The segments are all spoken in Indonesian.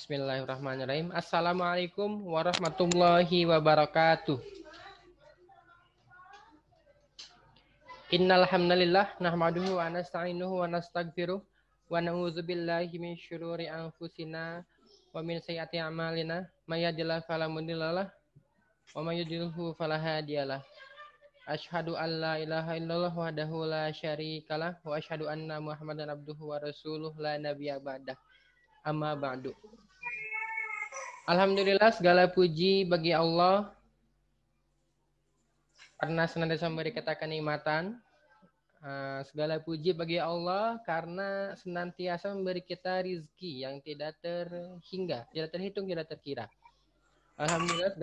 Bismillahirrahmanirrahim. Assalamualaikum warahmatullahi wabarakatuh. Innal hamdalillah nahmaduhu wa nasta'inuhu wa nastaghfiruh wa na'udzubillahi min syururi anfusina wa min sayyiati a'malina may yahdihillahu fala mudhillalah wa may yudhlilhu fala hadiyalah. Asyhadu an la ilaha illallah wahdahu la syarikalah wa asyhadu anna Muhammadan abduhu wa rasuluh la nabiyya ba'dah. Amma ba'du. Alhamdulillah, segala puji bagi Allah karena senantiasa memberi kita kenikmatan. Segala puji bagi Allah karena senantiasa memberi kita rizki yang tidak terhingga, tidak terhitung, tidak terkira. Alhamdulillah,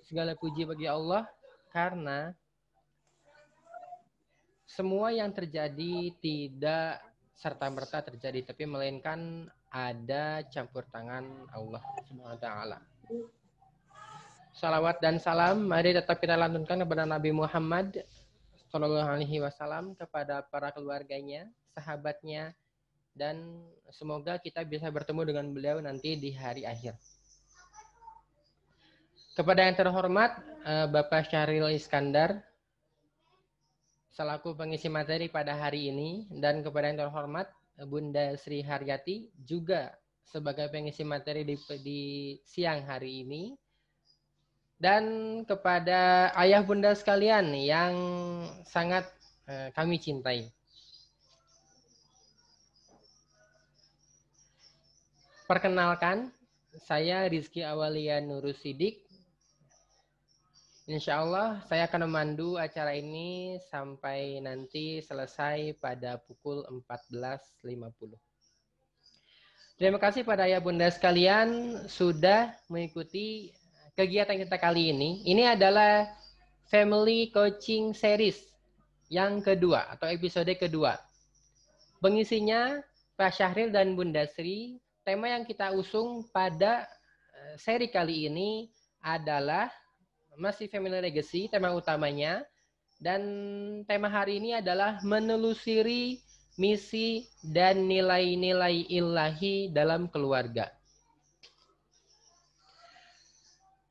segala puji bagi Allah karena semua yang terjadi tidak serta-merta terjadi, tapi melainkan ada campur tangan Allah Subhanahu wa taala. Salawat dan salam mari tetap kita lantunkan kepada Nabi Muhammad Shallallahu alaihi wasallam, kepada para keluarganya, sahabatnya, dan semoga kita bisa bertemu dengan beliau nanti di hari akhir. Kepada yang terhormat Bapak Syahril Iskandar selaku pengisi materi pada hari ini, dan kepada yang terhormat Bunda Sri Haryati juga sebagai pengisi materi di siang hari ini, dan kepada ayah bunda sekalian yang sangat kami cintai. Perkenalkan, saya Rizky Awalia Nurus Sidik. Insya Allah saya akan memandu acara ini sampai nanti selesai pada pukul 14.50. Terima kasih pada ayah bunda sekalian sudah mengikuti kegiatan kita kali ini. Ini adalah Family Coaching Series yang kedua atau episode kedua. Pengisinya Pak Syahril dan Bunda Sri. Tema yang kita usung pada seri kali ini adalah masih Family Legacy, tema utamanya. Dan tema hari ini adalah menelusuri misi dan nilai-nilai ilahi dalam keluarga.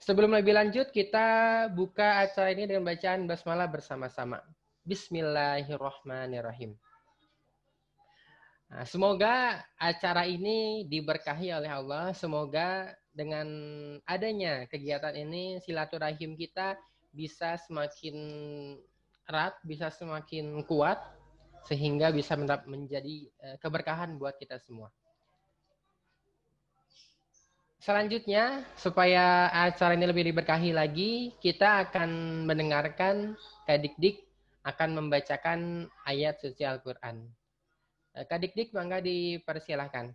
Sebelum lebih lanjut, kita buka acara ini dengan bacaan basmalah bersama-sama. Bismillahirrahmanirrahim. Nah, semoga acara ini diberkahi oleh Allah. Semoga dengan adanya kegiatan ini silaturahim kita bisa semakin erat, bisa semakin kuat, sehingga bisa menjadi keberkahan buat kita semua. Selanjutnya, supaya acara ini lebih diberkahi lagi, kita akan mendengarkan Kak Dik-Dik akan membacakan ayat suci Al-Quran. Kak Dik-Dik, mangga dipersilahkan.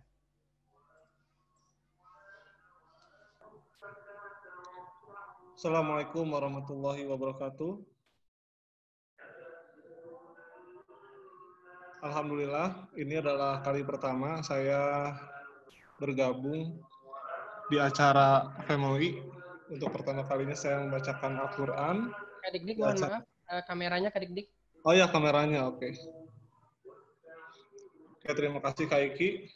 Assalamualaikum warahmatullahi wabarakatuh. Alhamdulillah, ini adalah kali pertama saya bergabung di acara Family. Untuk pertama kalinya saya membacakan Al-Quran. Kak Dik-Dik, mohon maaf, kameranya Kak Dik-Dik. Oh ya, kameranya, oke. Oke, terima kasih Kak Iki.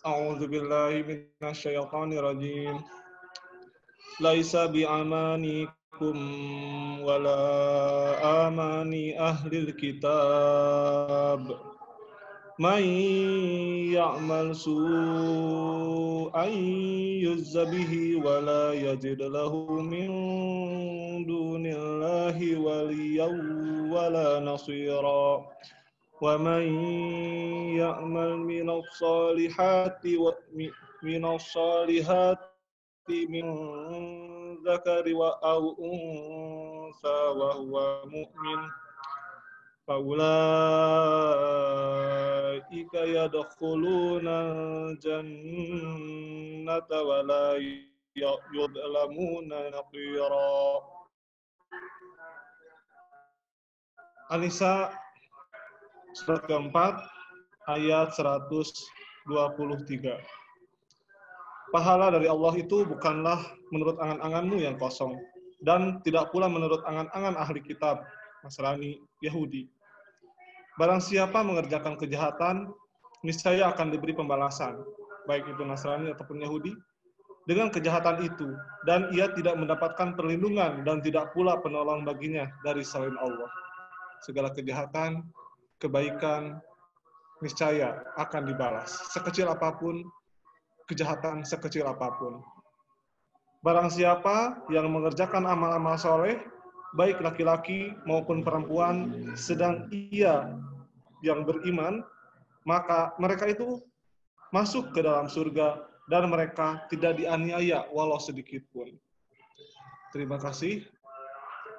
A'udzubillahi minasyaitonirrajim. Laisa bi'amanikum wala amani ahlil kitab. Man ya'mal su'an yujza bihi wa la yajid lahu min dunillahi waliyyan wa la nasira. Wa man ya'mal minas salihati min zakari wa aw unsa wa huwa mu'min fa ulaika yadkhuluna jannata wa la yudlamuna naqira. An-Nisa surat keempat ayat 123. Pahala dari Allah itu bukanlah menurut angan-anganmu yang kosong, dan tidak pula menurut angan-angan ahli kitab, Nasrani, Yahudi. Barang siapa mengerjakan kejahatan, niscaya akan diberi pembalasan. baik itu Nasrani ataupun Yahudi, dengan kejahatan itu, dan ia tidak mendapatkan perlindungan dan tidak pula penolong baginya dari selain Allah. Segala kejahatan, kebaikan, niscaya akan dibalas. Sekecil apapun, kejahatan sekecil apapun. Barang siapa yang mengerjakan amal-amal soleh, baik laki-laki maupun perempuan, sedang ia yang beriman, maka mereka itu masuk ke dalam surga dan mereka tidak dianiaya walau sedikit pun. Terima kasih,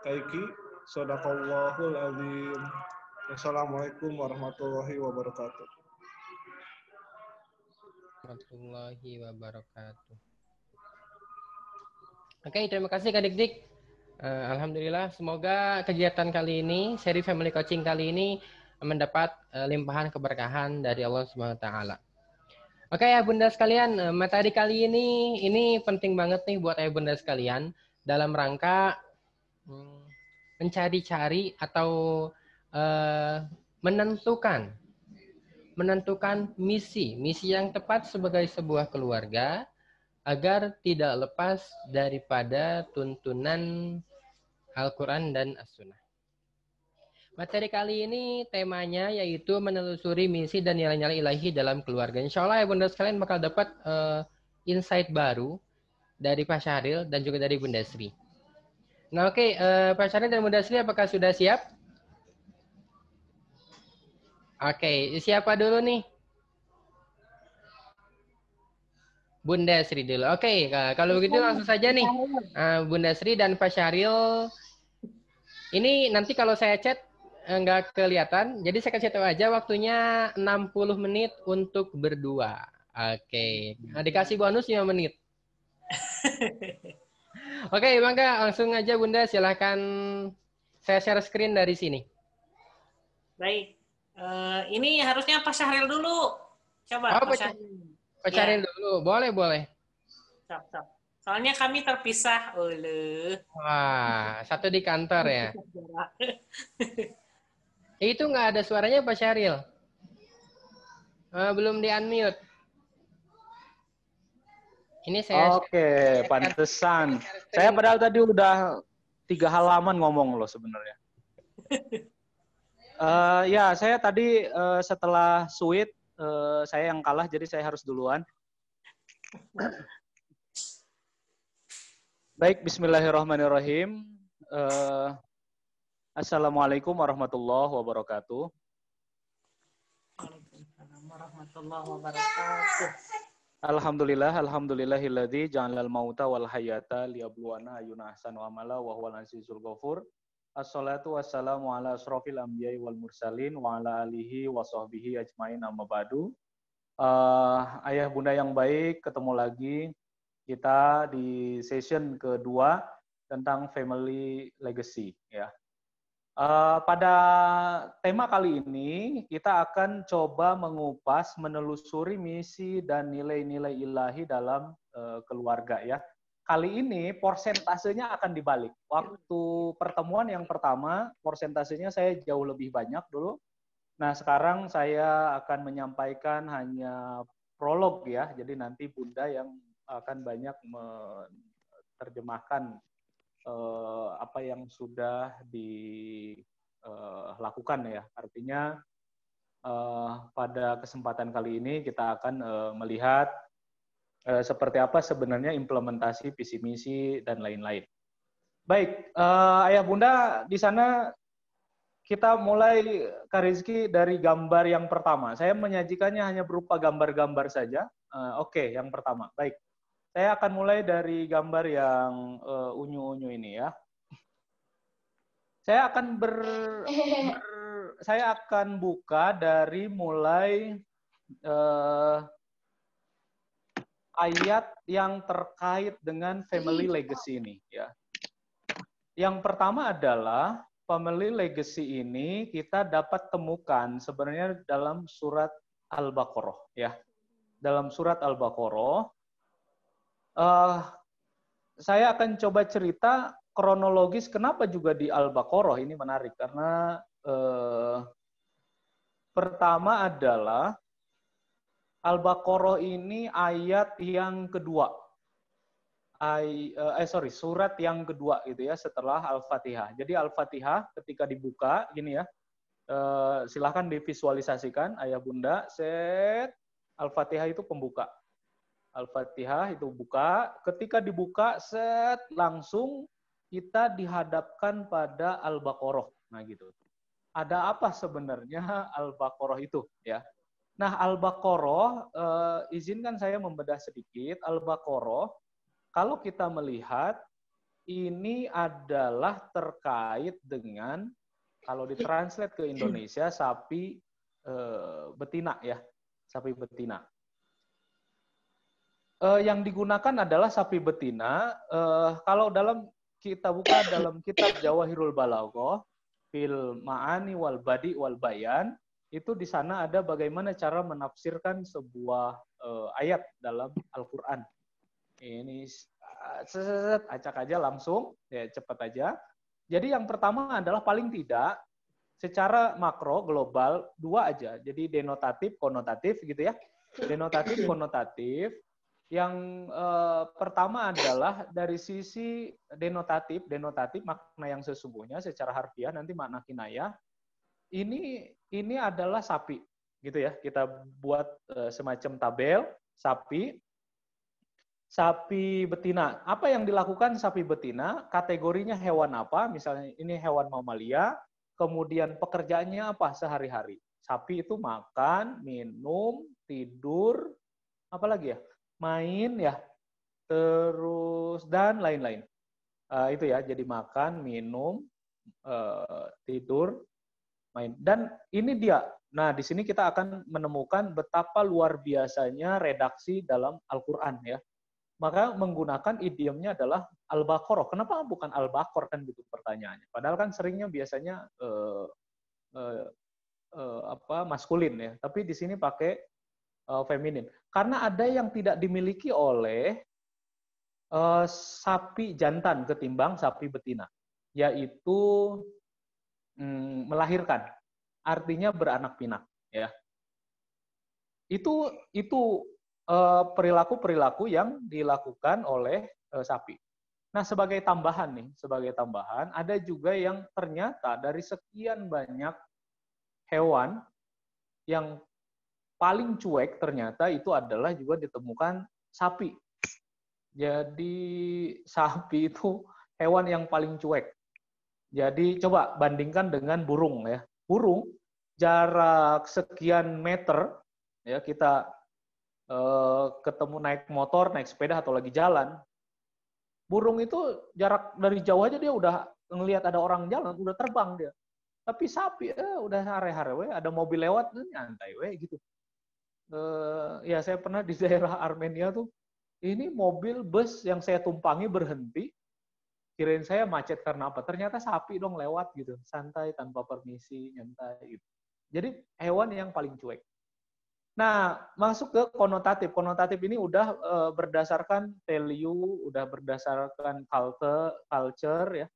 Kaiki. Shadaqallahul azim. Assalamualaikum warahmatullahi wabarakatuh. Warahmatullahi wabarakatuh. Oke, terima kasih Kak Dik-Dik. Alhamdulillah, semoga kegiatan kali ini, seri Family Coaching kali ini mendapat limpahan keberkahan dari Allah Subhanahu wa taala. Oke ya Bunda sekalian, materi kali ini penting banget nih buat ayah Bunda sekalian dalam rangka mencari-cari atau menentukan misi yang tepat sebagai sebuah keluarga agar tidak lepas daripada tuntunan Al-Quran dan As-Sunnah. Materi kali ini temanya yaitu menelusuri misi dan nilai-nilai ilahi dalam keluarga. Insya Allah ya Bunda sekalian bakal dapat insight baru dari Pak Syahril dan juga dari Bunda Sri. Nah oke, Pak Syahril dan Bunda Sri apakah sudah siap? Oke, siapa dulu nih? Bunda Sri dulu. Oke, kalau begitu langsung saja nih. Bunda Sri dan Pak Syahril. Ini nanti kalau saya chat nggak kelihatan. Jadi saya kasih tahu aja waktunya 60 menit untuk berdua. Oke. Nah, dikasih bonus 5 menit. Oke, maka langsung aja Bunda silahkan saya share screen dari sini. Baik. Ini harusnya Pak Syahril dulu. Coba Pak Syahril. Pak Syahril dulu. Boleh. Cap. Soalnya kami terpisah. Wah, satu di kantor ya. Itu nggak ada suaranya Pak Syahril. Belum di-unmute. Ini saya. Oke, pantesan. Saya padahal tadi udah 3 halaman ngomong loh sebenarnya. Ya, saya tadi setelah Sweet, saya yang kalah, jadi saya harus duluan. Baik, bismillahirrahmanirrahim. Assalamualaikum warahmatullahi wabarakatuh. Waalaikumsalam warahmatullahi wabarakatuh. Alhamdulillahilladzi ja'alal mauta wal hayata liyabluwana ayyuna ahsanu amala wa huwal azizul ghafur. Assalatu wassalamu ala asrofil anbiya'i wal mursalin wa ala alihi wa sahbihi ajmain amma ba'du. Ayah bunda yang baik, ketemu lagi kita di session kedua tentang family legacy ya. Pada tema kali ini kita akan coba mengupas, menelusuri misi dan nilai-nilai ilahi dalam keluarga ya. Kali ini persentasenya akan dibalik. Waktu pertemuan yang pertama persentasenya saya jauh lebih banyak dulu. Nah sekarang saya akan menyampaikan hanya prolog ya. Jadi nanti Bunda yang akan banyak menerjemahkan apa yang sudah dilakukan ya. Artinya pada kesempatan kali ini kita akan melihat seperti apa sebenarnya implementasi visi misi dan lain-lain. Baik, Ayah Bunda di sana kita mulai Kak Rizky dari gambar yang pertama. Saya menyajikannya hanya berupa gambar-gambar saja. Oke, yang pertama. Baik. Saya akan mulai dari gambar yang unyu-unyu ini ya. Saya akan buka dari mulai ayat yang terkait dengan family legacy ini ya. Yang pertama adalah family legacy ini kita dapat temukan sebenarnya dalam surat Al-Baqarah ya. Dalam surat Al-Baqarah saya akan coba cerita kronologis kenapa juga di Al-Baqarah ini menarik karena pertama adalah Al-Baqarah ini ayat yang kedua. Surat yang kedua gitu ya setelah Al-Fatihah. Jadi Al-Fatihah ketika dibuka gini ya. Silahkan divisualisasikan ayah bunda. Set Al-Fatihah itu pembuka. Al-Fatihah itu buka. Ketika dibuka set langsung kita dihadapkan pada Al-Baqarah. Nah gitu. Ada apa sebenarnya Al-Baqarah itu ya? Nah, Al-Baqarah, izinkan saya membedah sedikit. Al-Baqarah, kalau kita melihat, ini adalah terkait dengan, kalau ditranslate ke Indonesia, sapi betina ya, sapi betina. Yang digunakan adalah sapi betina. Kalau kita buka dalam kitab Jawahirul Balaghah, fil ma'ani wal badi wal bayan, itu di sana ada bagaimana cara menafsirkan sebuah ayat dalam Al-Quran. Ini acak aja langsung, ya cepat aja. Jadi yang pertama adalah paling tidak secara makro global dua aja. Jadi denotatif, konotatif gitu ya. Denotatif, konotatif. Yang pertama adalah dari sisi denotatif makna yang sesungguhnya secara harfiah, nanti makna kinayah. Ini adalah sapi, gitu ya. Kita buat semacam tabel sapi betina. Apa yang dilakukan sapi betina? Kategorinya hewan apa? Misalnya ini hewan mamalia. Kemudian pekerjaannya apa sehari-hari? Sapi itu makan, minum, tidur, apa lagi ya? Main ya, terus dan lain-lain. Itu ya, jadi makan, minum, tidur, main. Dan ini dia. Nah, di sini kita akan menemukan betapa luar biasanya redaksi dalam Al-Quran ya. Maka menggunakan idiomnya adalah Al-Baqarah. Kenapa bukan Al-Baqarah kan gitu pertanyaannya. Padahal kan seringnya biasanya maskulin ya. Tapi di sini pakai feminin. Karena ada yang tidak dimiliki oleh sapi jantan ketimbang sapi betina, yaitu melahirkan, artinya beranak pinak ya. Itu perilaku-perilaku yang dilakukan oleh sapi. Nah, sebagai tambahan ada juga yang ternyata dari sekian banyak hewan yang paling cuek ternyata itu adalah juga ditemukan sapi. Jadi sapi itu hewan yang paling cuek. Jadi coba bandingkan dengan burung ya. Burung jarak sekian meter ya kita ketemu naik motor, naik sepeda atau lagi jalan. Burung itu jarak dari jauh aja dia udah ngelihat ada orang jalan, udah terbang dia. Tapi sapi udah hare-hare we, ada mobil lewat nyantai we gitu. Ya saya pernah di daerah Armenia tuh, ini mobil bus yang saya tumpangi berhenti, kirain saya macet karena apa? Ternyata sapi dong lewat gitu, santai tanpa permisi, nyantai gitu. Jadi hewan yang paling cuek. Nah, masuk ke konotatif. Konotatif ini udah berdasarkan value, udah berdasarkan culture ya.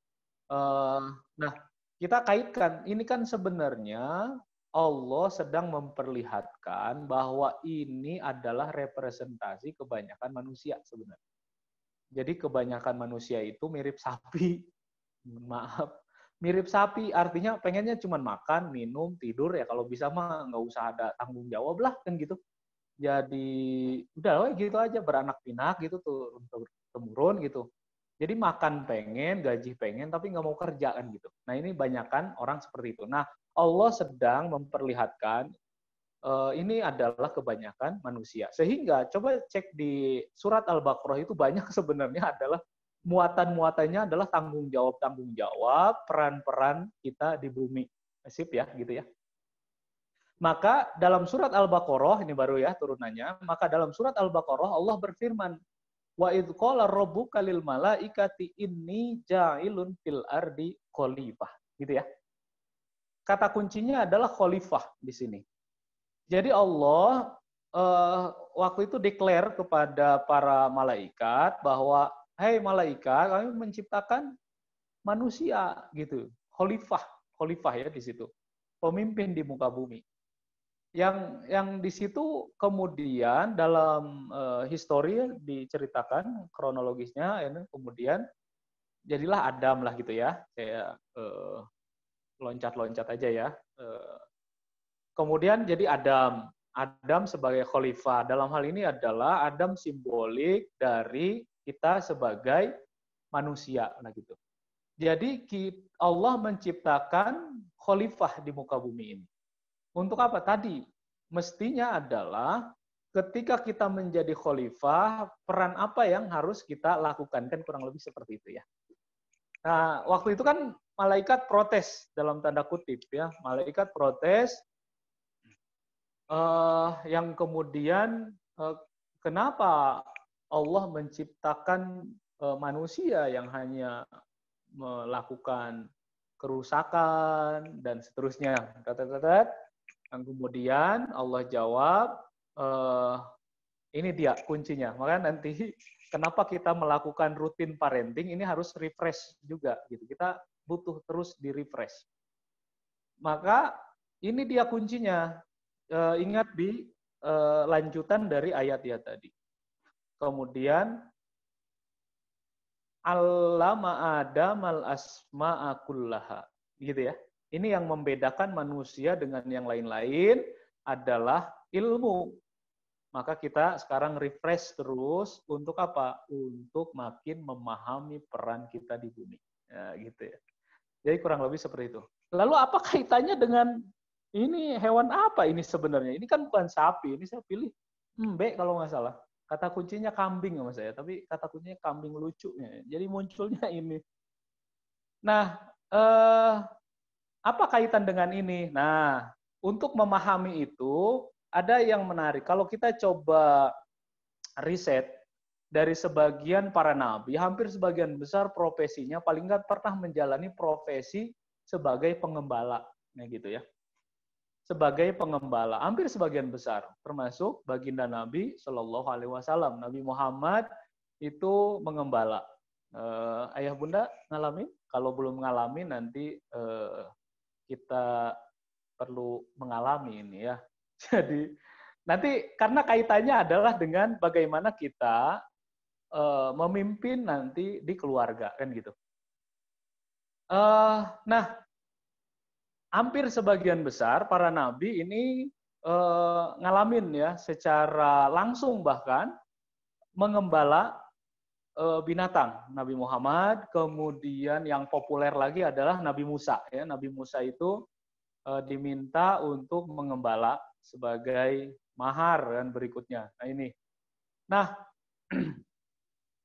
Nah, kita kaitkan, ini kan sebenarnya Allah sedang memperlihatkan bahwa ini adalah representasi kebanyakan manusia sebenarnya. Jadi kebanyakan manusia itu mirip sapi. Maaf, mirip sapi artinya pengennya cuma makan, minum, tidur ya kalau bisa mah nggak usah ada tanggung jawab lah kan gitu. Jadi udah gitu aja beranak pinak gitu tuh temurun gitu. Jadi makan pengen, gaji pengen, tapi nggak mau kerja kan gitu. Nah ini banyakkan orang seperti itu. Nah Allah sedang memperlihatkan ini adalah kebanyakan manusia. Sehingga coba cek di surat Al-Baqarah itu banyak sebenarnya adalah muatan-muatannya adalah tanggung jawab, peran-peran kita di bumi. Sip ya, gitu ya. Maka dalam surat Al-Baqarah, ini baru ya turunannya, maka dalam surat Al-Baqarah Allah berfirman, wa idh qala rabbuka lil malaikati inni ja'ilun fil ardi khalifah. Gitu ya. Kata kuncinya adalah khalifah di sini. Jadi Allah waktu itu declare kepada para malaikat bahwa hei malaikat, kami menciptakan manusia gitu. Khalifah ya di situ. Pemimpin di muka bumi. yang di situ kemudian dalam histori diceritakan kronologisnya, ini kemudian jadilah Adam lah gitu ya, kayak loncat-loncat aja ya. Kemudian jadi Adam sebagai khalifah. Dalam hal ini adalah Adam simbolik dari kita sebagai manusia, nah gitu. Jadi Allah menciptakan khalifah di muka bumi ini. Untuk apa? Tadi mestinya adalah ketika kita menjadi khalifah, peran apa yang harus kita lakukan, kan kurang lebih seperti itu ya. Nah, waktu itu kan malaikat protes dalam tanda kutip ya, malaikat protes yang kemudian kenapa Allah menciptakan manusia yang hanya melakukan kerusakan dan seterusnya. Dan kemudian Allah jawab, ini dia kuncinya. Makanya nanti kenapa kita melakukan rutin parenting ini harus refresh juga gitu. Kita butuh terus di refresh. Maka ini dia kuncinya. Ingat di lanjutan dari ayat ya tadi. Kemudian allama Adamal asma'a kullaha. Gitu ya. Ini yang membedakan manusia dengan yang lain-lain adalah ilmu. Maka kita sekarang refresh terus untuk apa? Untuk makin memahami peran kita di bumi. Ya, gitu ya. Jadi kurang lebih seperti itu. Lalu apa kaitannya dengan ini hewan apa ini sebenarnya? Ini kan bukan sapi, ini saya pilih mbek kalau nggak salah. Kata kuncinya kambing sama saya, tapi kata kuncinya kambing lucunya. Jadi munculnya ini. Nah, apa kaitan dengan ini? Nah, untuk memahami itu, ada yang menarik. Kalau kita coba riset dari sebagian para nabi, hampir sebagian besar profesinya paling nggak pernah menjalani profesi sebagai pengembala. Nah, gitu ya. Sebagai pengembala, hampir sebagian besar, termasuk baginda Nabi Shallallahu Alaihi Wasallam. Nabi Muhammad itu mengembala. Ayah bunda ngalamin? Kalau belum ngalamin nanti kita perlu mengalami ini ya. Jadi nanti karena kaitannya adalah dengan bagaimana kita memimpin nanti di keluarga kan gitu. Nah, hampir sebagian besar para nabi ini ngalamin ya secara langsung bahkan mengembala binatang. Nabi Muhammad, kemudian yang populer lagi adalah Nabi Musa ya. Nabi Musa itu diminta untuk mengembala sebagai mahar dan berikutnya. Nah ini. Nah,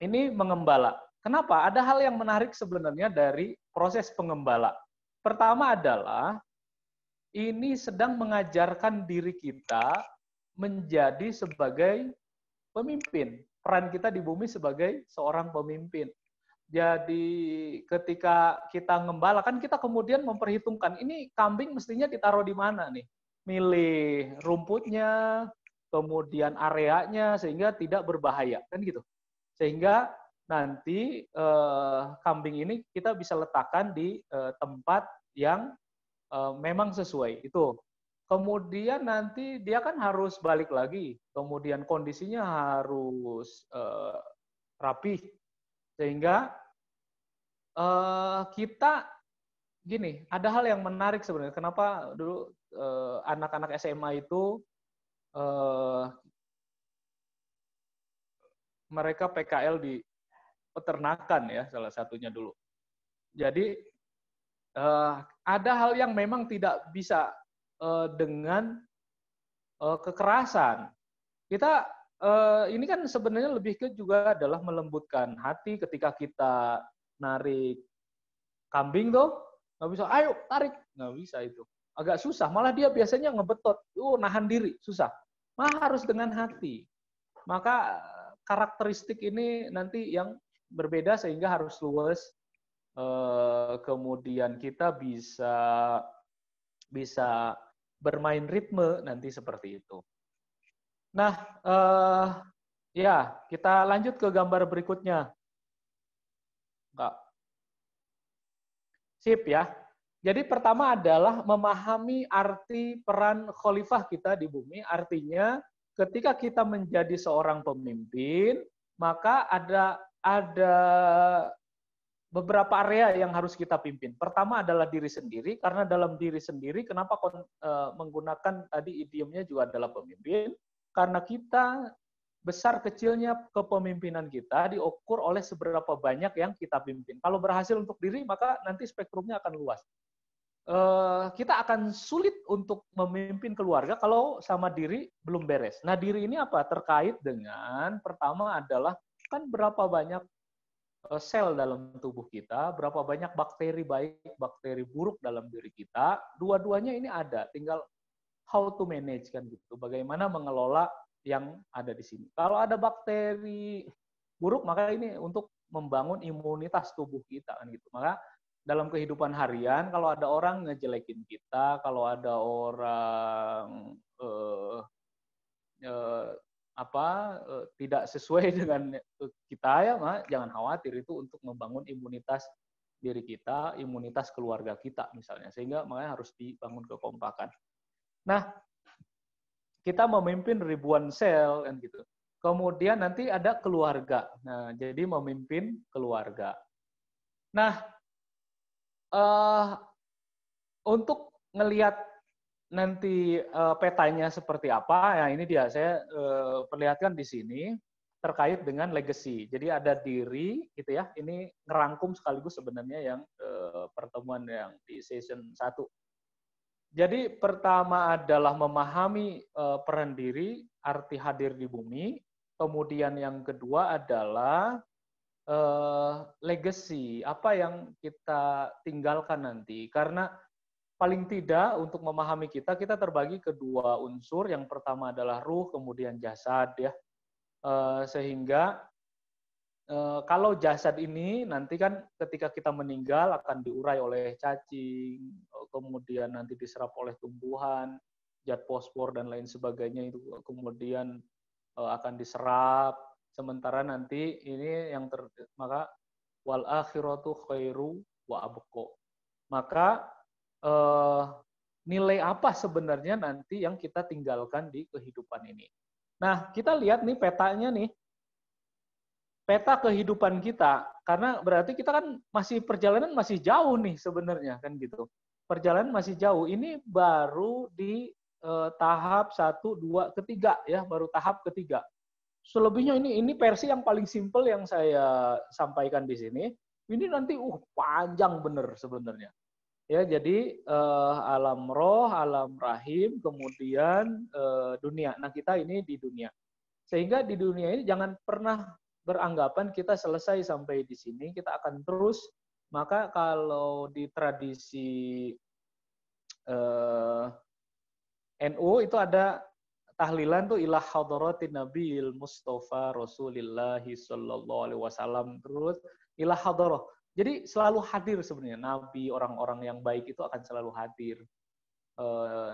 ini mengembala. Kenapa? Ada hal yang menarik sebenarnya dari proses pengembala. Pertama adalah ini sedang mengajarkan diri kita menjadi sebagai pemimpin. Peran kita di bumi sebagai seorang pemimpin. Jadi ketika kita ngembala, kan kita kemudian memperhitungkan, ini kambing mestinya ditaruh di mana nih? Milih rumputnya, kemudian areanya, sehingga tidak berbahaya. Kan gitu. Sehingga nanti kambing ini kita bisa letakkan di tempat yang memang sesuai itu. Kemudian nanti dia kan harus balik lagi, kemudian kondisinya harus rapih, sehingga kita gini, ada hal yang menarik sebenarnya. Kenapa dulu anak-anak SMA itu mereka PKL di peternakan ya, salah satunya dulu. Jadi ada hal yang memang tidak bisa dengan kekerasan. Kita ini kan sebenarnya lebih ke juga adalah melembutkan hati ketika kita narik kambing tuh, nggak bisa, ayo tarik, nggak bisa itu. Agak susah, malah dia biasanya ngebetot, nahan diri, susah. Malah harus dengan hati. Maka karakteristik ini nanti yang berbeda sehingga harus luwes. Kemudian kita bisa bermain ritme nanti seperti itu. Nah, ya kita lanjut ke gambar berikutnya. Enggak. Sip ya. Jadi pertama adalah memahami arti peran khalifah kita di bumi. Artinya ketika kita menjadi seorang pemimpin, maka ada beberapa area yang harus kita pimpin. Pertama adalah diri sendiri, karena dalam diri sendiri, kenapa menggunakan tadi idiomnya juga adalah pemimpin, karena kita besar kecilnya kepemimpinan kita diukur oleh seberapa banyak yang kita pimpin. Kalau berhasil untuk diri, maka nanti spektrumnya akan luas. Kita akan sulit untuk memimpin keluarga kalau sama diri belum beres. Nah, diri ini apa? Terkait dengan pertama adalah kan berapa banyak sel dalam tubuh kita, berapa banyak bakteri baik, bakteri buruk dalam diri kita. Dua-duanya ini ada, tinggal how to manage kan gitu. Bagaimana mengelola yang ada di sini. Kalau ada bakteri buruk, maka ini untuk membangun imunitas tubuh kita kan gitu. Maka dalam kehidupan harian, kalau ada orang ngejelekin kita, kalau ada orang tidak sesuai dengan kita, ya jangan khawatir, itu untuk membangun imunitas diri kita, imunitas keluarga kita misalnya, sehingga makanya harus dibangun kekompakan. Nah, kita memimpin ribuan sel kan gitu. Kemudian nanti ada keluarga. Nah, jadi memimpin keluarga. Nah, untuk ngelihat nanti petanya seperti apa, ya ini dia saya perlihatkan di sini terkait dengan legacy. Jadi ada diri, gitu ya. Ini ngerangkum sekaligus sebenarnya yang pertemuan yang di season 1. Jadi pertama adalah memahami peran diri, arti hadir di bumi. Kemudian yang kedua adalah legacy, apa yang kita tinggalkan nanti. Karena paling tidak untuk memahami kita terbagi ke dua unsur. Yang pertama adalah ruh, kemudian jasad ya. Sehingga kalau jasad ini nanti kan ketika kita meninggal akan diurai oleh cacing, kemudian nanti diserap oleh tumbuhan, zat fosfor dan lain sebagainya itu kemudian akan diserap. Sementara nanti ini yang maka wal akhiratu khairu wa abqa. Maka nilai apa sebenarnya nanti yang kita tinggalkan di kehidupan ini. Nah, kita lihat nih petanya nih. Peta kehidupan kita, karena berarti kita kan perjalanan masih jauh nih sebenarnya kan gitu. Perjalanan masih jauh. Ini baru di tahap 1, 2, ketiga ya, baru tahap ketiga. Selebihnya ini versi yang paling simpel yang saya sampaikan di sini. Ini nanti panjang bener sebenarnya. Ya, jadi alam roh, alam rahim, kemudian dunia. Nah, kita ini di dunia. Sehingga di dunia ini jangan pernah beranggapan kita selesai sampai di sini, kita akan terus. Maka kalau di tradisi NU itu ada tahlilan tuh ilah hadratin Nabil Mustafa Rasulillahi sallallahu alaihi wasallam, terus ilah hadrah. Jadi selalu hadir sebenarnya nabi, orang-orang yang baik itu akan selalu hadir.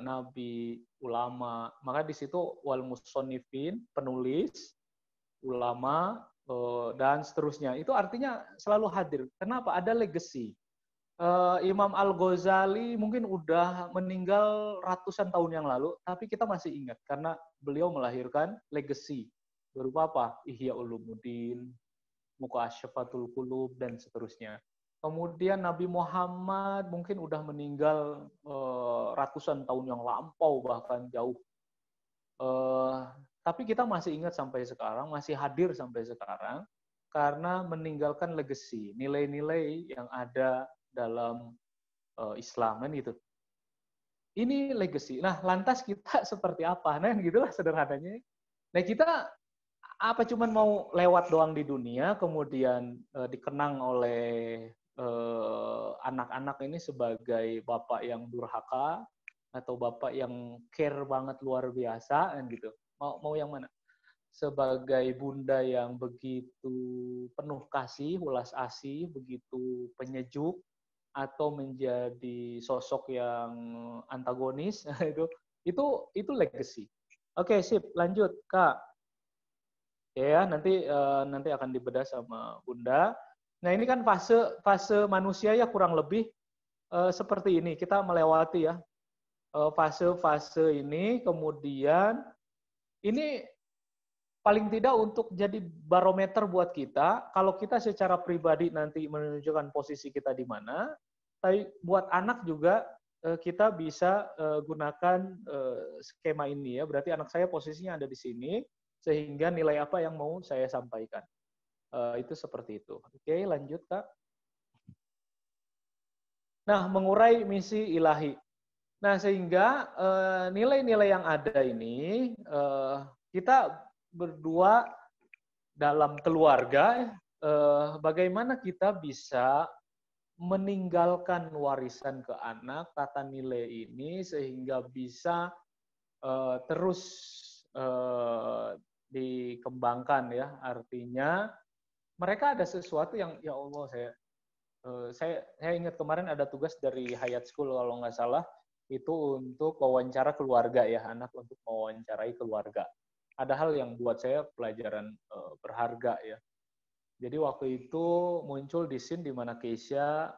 Nabi, ulama, maka di situ wal musannifin, penulis, ulama, dan seterusnya. Itu artinya selalu hadir. Kenapa? Ada legacy. Imam Al-Ghazali mungkin udah meninggal ratusan tahun yang lalu, tapi kita masih ingat karena beliau melahirkan legacy. Berupa apa? Ihya Ulumuddin, Muqasyafatul Qulub, dan seterusnya. Kemudian Nabi Muhammad mungkin udah meninggal ratusan tahun yang lampau, bahkan jauh. Tapi kita masih ingat sampai sekarang, masih hadir sampai sekarang, karena meninggalkan legacy, nilai-nilai yang ada dalam Islam kan gitu. Ini legacy. Nah, lantas kita seperti apa? Nah, gitulah sederhananya. Nah, kita apa cuman mau lewat doang di dunia, kemudian dikenang oleh anak-anak ini sebagai bapak yang durhaka atau bapak yang care banget luar biasa kan gitu. Mau yang mana? Sebagai bunda yang begitu penuh kasih, ulas asih, begitu penyejuk, atau menjadi sosok yang antagonis itu legacy. Oke, sip, lanjut Kak. Ya, nanti akan dibedah sama Bunda. Nah, ini kan fase manusia ya kurang lebih seperti ini, kita melewati ya fase-fase ini, kemudian ini paling tidak untuk jadi barometer buat kita, kalau kita secara pribadi nanti menunjukkan posisi kita di mana, tapi buat anak juga kita bisa gunakan skema ini ya, berarti anak saya posisinya ada di sini, sehingga nilai apa yang mau saya sampaikan. Itu seperti itu. Oke, lanjut Kak. Nah, mengurai misi ilahi. Nah, sehingga nilai-nilai yang ada ini, kita berdua dalam keluarga, bagaimana kita bisa meninggalkan warisan ke anak, tata nilai ini, sehingga bisa terus dikembangkan ya. Artinya, mereka ada sesuatu yang, ya Allah, saya ingat kemarin ada tugas dari Hayat School kalau nggak salah, itu untuk wawancara keluarga ya, anak untuk mewawancarai keluarga. Ada hal yang buat saya pelajaran berharga ya. Jadi waktu itu muncul di scene di mana Keisha,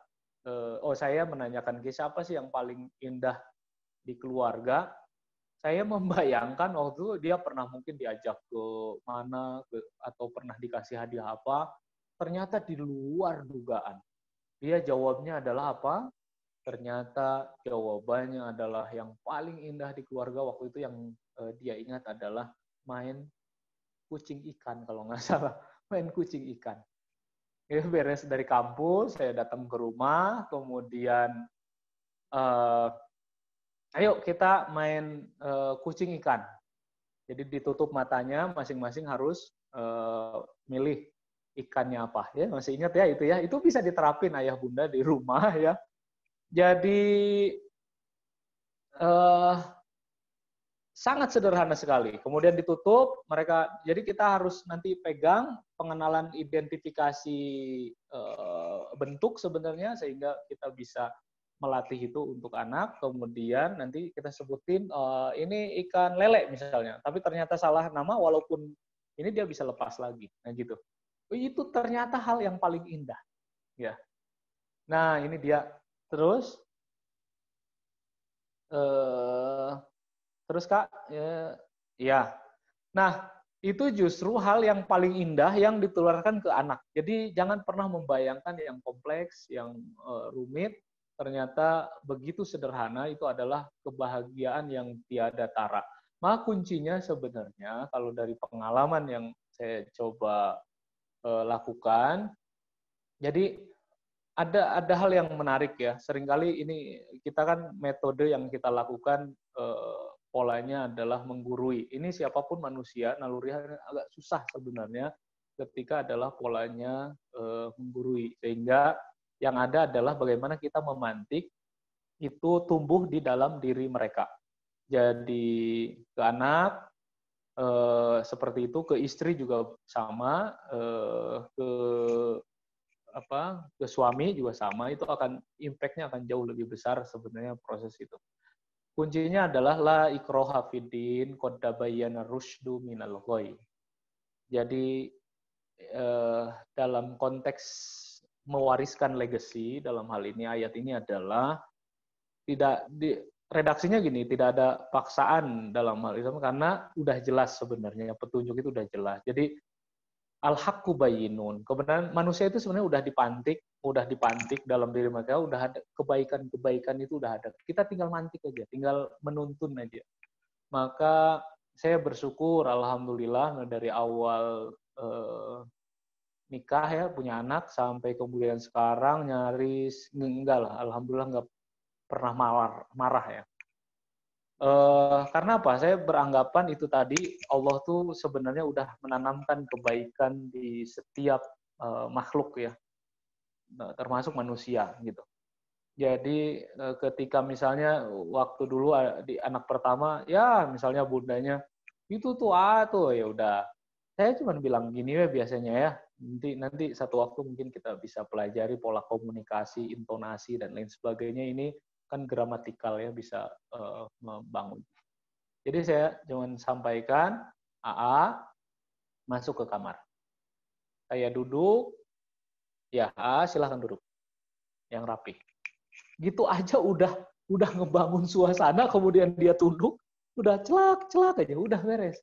saya menanyakan Keisha apa sih yang paling indah di keluarga. Saya membayangkan waktu itu dia pernah mungkin diajak ke mana, atau pernah dikasih hadiah apa, ternyata di luar dugaan. Dia jawabnya adalah apa? Ternyata jawabannya adalah yang paling indah di keluarga waktu itu yang dia ingat adalah main kucing ikan kalau nggak salah, main kucing ikan. Itu beres dari kampus, saya datang ke rumah, kemudian ayo kita main kucing ikan. Jadi ditutup matanya, masing-masing harus milih ikannya apa ya, masih ingat ya itu ya, itu bisa diterapin ayah bunda di rumah ya. Jadi sangat sederhana sekali. Kemudian ditutup, mereka, jadi kita harus nanti pegang pengenalan identifikasi bentuk sebenarnya, sehingga kita bisa melatih itu untuk anak. Kemudian nanti kita sebutin ini ikan lele misalnya, tapi ternyata salah nama, walaupun ini dia bisa lepas lagi. Nah gitu. Itu ternyata hal yang paling indah. Ya. Nah ini dia. Terus Kak, ya. Nah, itu justru hal yang paling indah yang ditularkan ke anak. Jadi jangan pernah membayangkan yang kompleks, yang rumit. Ternyata begitu sederhana, itu adalah kebahagiaan yang tiada tara. Maka kuncinya sebenarnya, kalau dari pengalaman yang saya coba lakukan, jadi ada hal yang menarik ya. Seringkali ini kita kan metode yang kita lakukan polanya adalah menggurui. Ini siapapun manusia, nalurinya agak susah sebenarnya ketika adalah polanya menggurui. Sehingga yang ada adalah bagaimana kita memantik itu tumbuh di dalam diri mereka. Jadi ke anak seperti itu, ke istri juga sama, ke suami juga sama, itu akan impact-nya akan jauh lebih besar sebenarnya proses itu. Kuncinya adalah la ikroha fiddin qad tabayyana rusydu minal ghayy. Jadi dalam konteks mewariskan legacy dalam hal ini, ayat ini adalah redaksinya gini, tidak ada paksaan dalam hal itu karena udah jelas sebenarnya, petunjuk itu udah jelas. Jadi al-haqqu bayyinun. Kebenaran manusia itu sebenarnya udah dipantik dalam diri mereka, udah ada kebaikan-kebaikan itu udah ada. Kita tinggal mantik aja, tinggal menuntun aja. Maka saya bersyukur alhamdulillah dari awal nikah ya, punya anak sampai kemudian sekarang nyaris enggak lah, alhamdulillah enggak pernah marah ya. Karena apa? Saya beranggapan itu tadi, Allah tuh sebenarnya udah menanamkan kebaikan di setiap makhluk ya, termasuk manusia gitu. Jadi ketika misalnya waktu dulu di anak pertama, ya misalnya bundanya itu tuh ya udah. Saya cuma bilang gini ya biasanya ya. Nanti satu waktu mungkin kita bisa pelajari pola komunikasi, intonasi dan lain sebagainya. Ini kan gramatikal ya, bisa membangun. Jadi saya cuma sampaikan, AA masuk ke kamar. Saya duduk, ya AA silahkan duduk. Yang rapi. gitu aja udah ngebangun suasana, kemudian dia tunduk, udah celak aja, udah beres.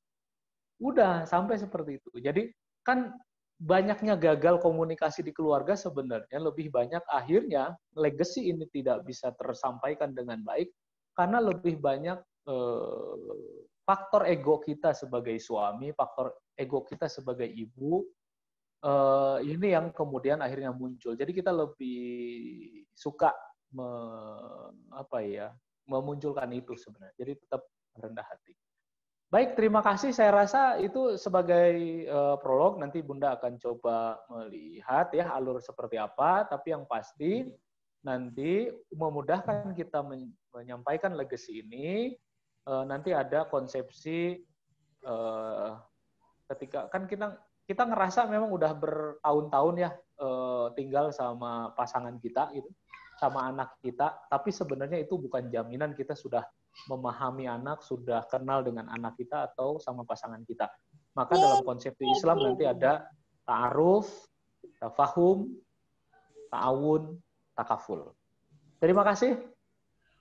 Udah sampai seperti itu. Jadi kan banyaknya gagal komunikasi di keluarga sebenarnya lebih banyak akhirnya legacy ini tidak bisa tersampaikan dengan baik karena lebih banyak faktor ego kita sebagai suami, faktor ego kita sebagai ibu, ini yang kemudian akhirnya muncul. Jadi kita lebih suka memunculkan itu sebenarnya. Jadi tetap rendah hati. Baik, terima kasih. Saya rasa itu sebagai prolog. Nanti Bunda akan coba melihat ya alur seperti apa. Tapi yang pasti nanti memudahkan kita menyampaikan legacy ini. Nanti ada konsepsi ketika kan kita ngerasa memang udah bertahun-tahun ya tinggal sama pasangan kita gitu, sama anak kita. Tapi sebenarnya itu bukan jaminan kita sudah memahami anak, sudah kenal dengan anak kita atau sama pasangan kita. Maka dalam konsep Islam nanti ada ta'aruf, tafahum, ta'awun, takaful. Terima kasih.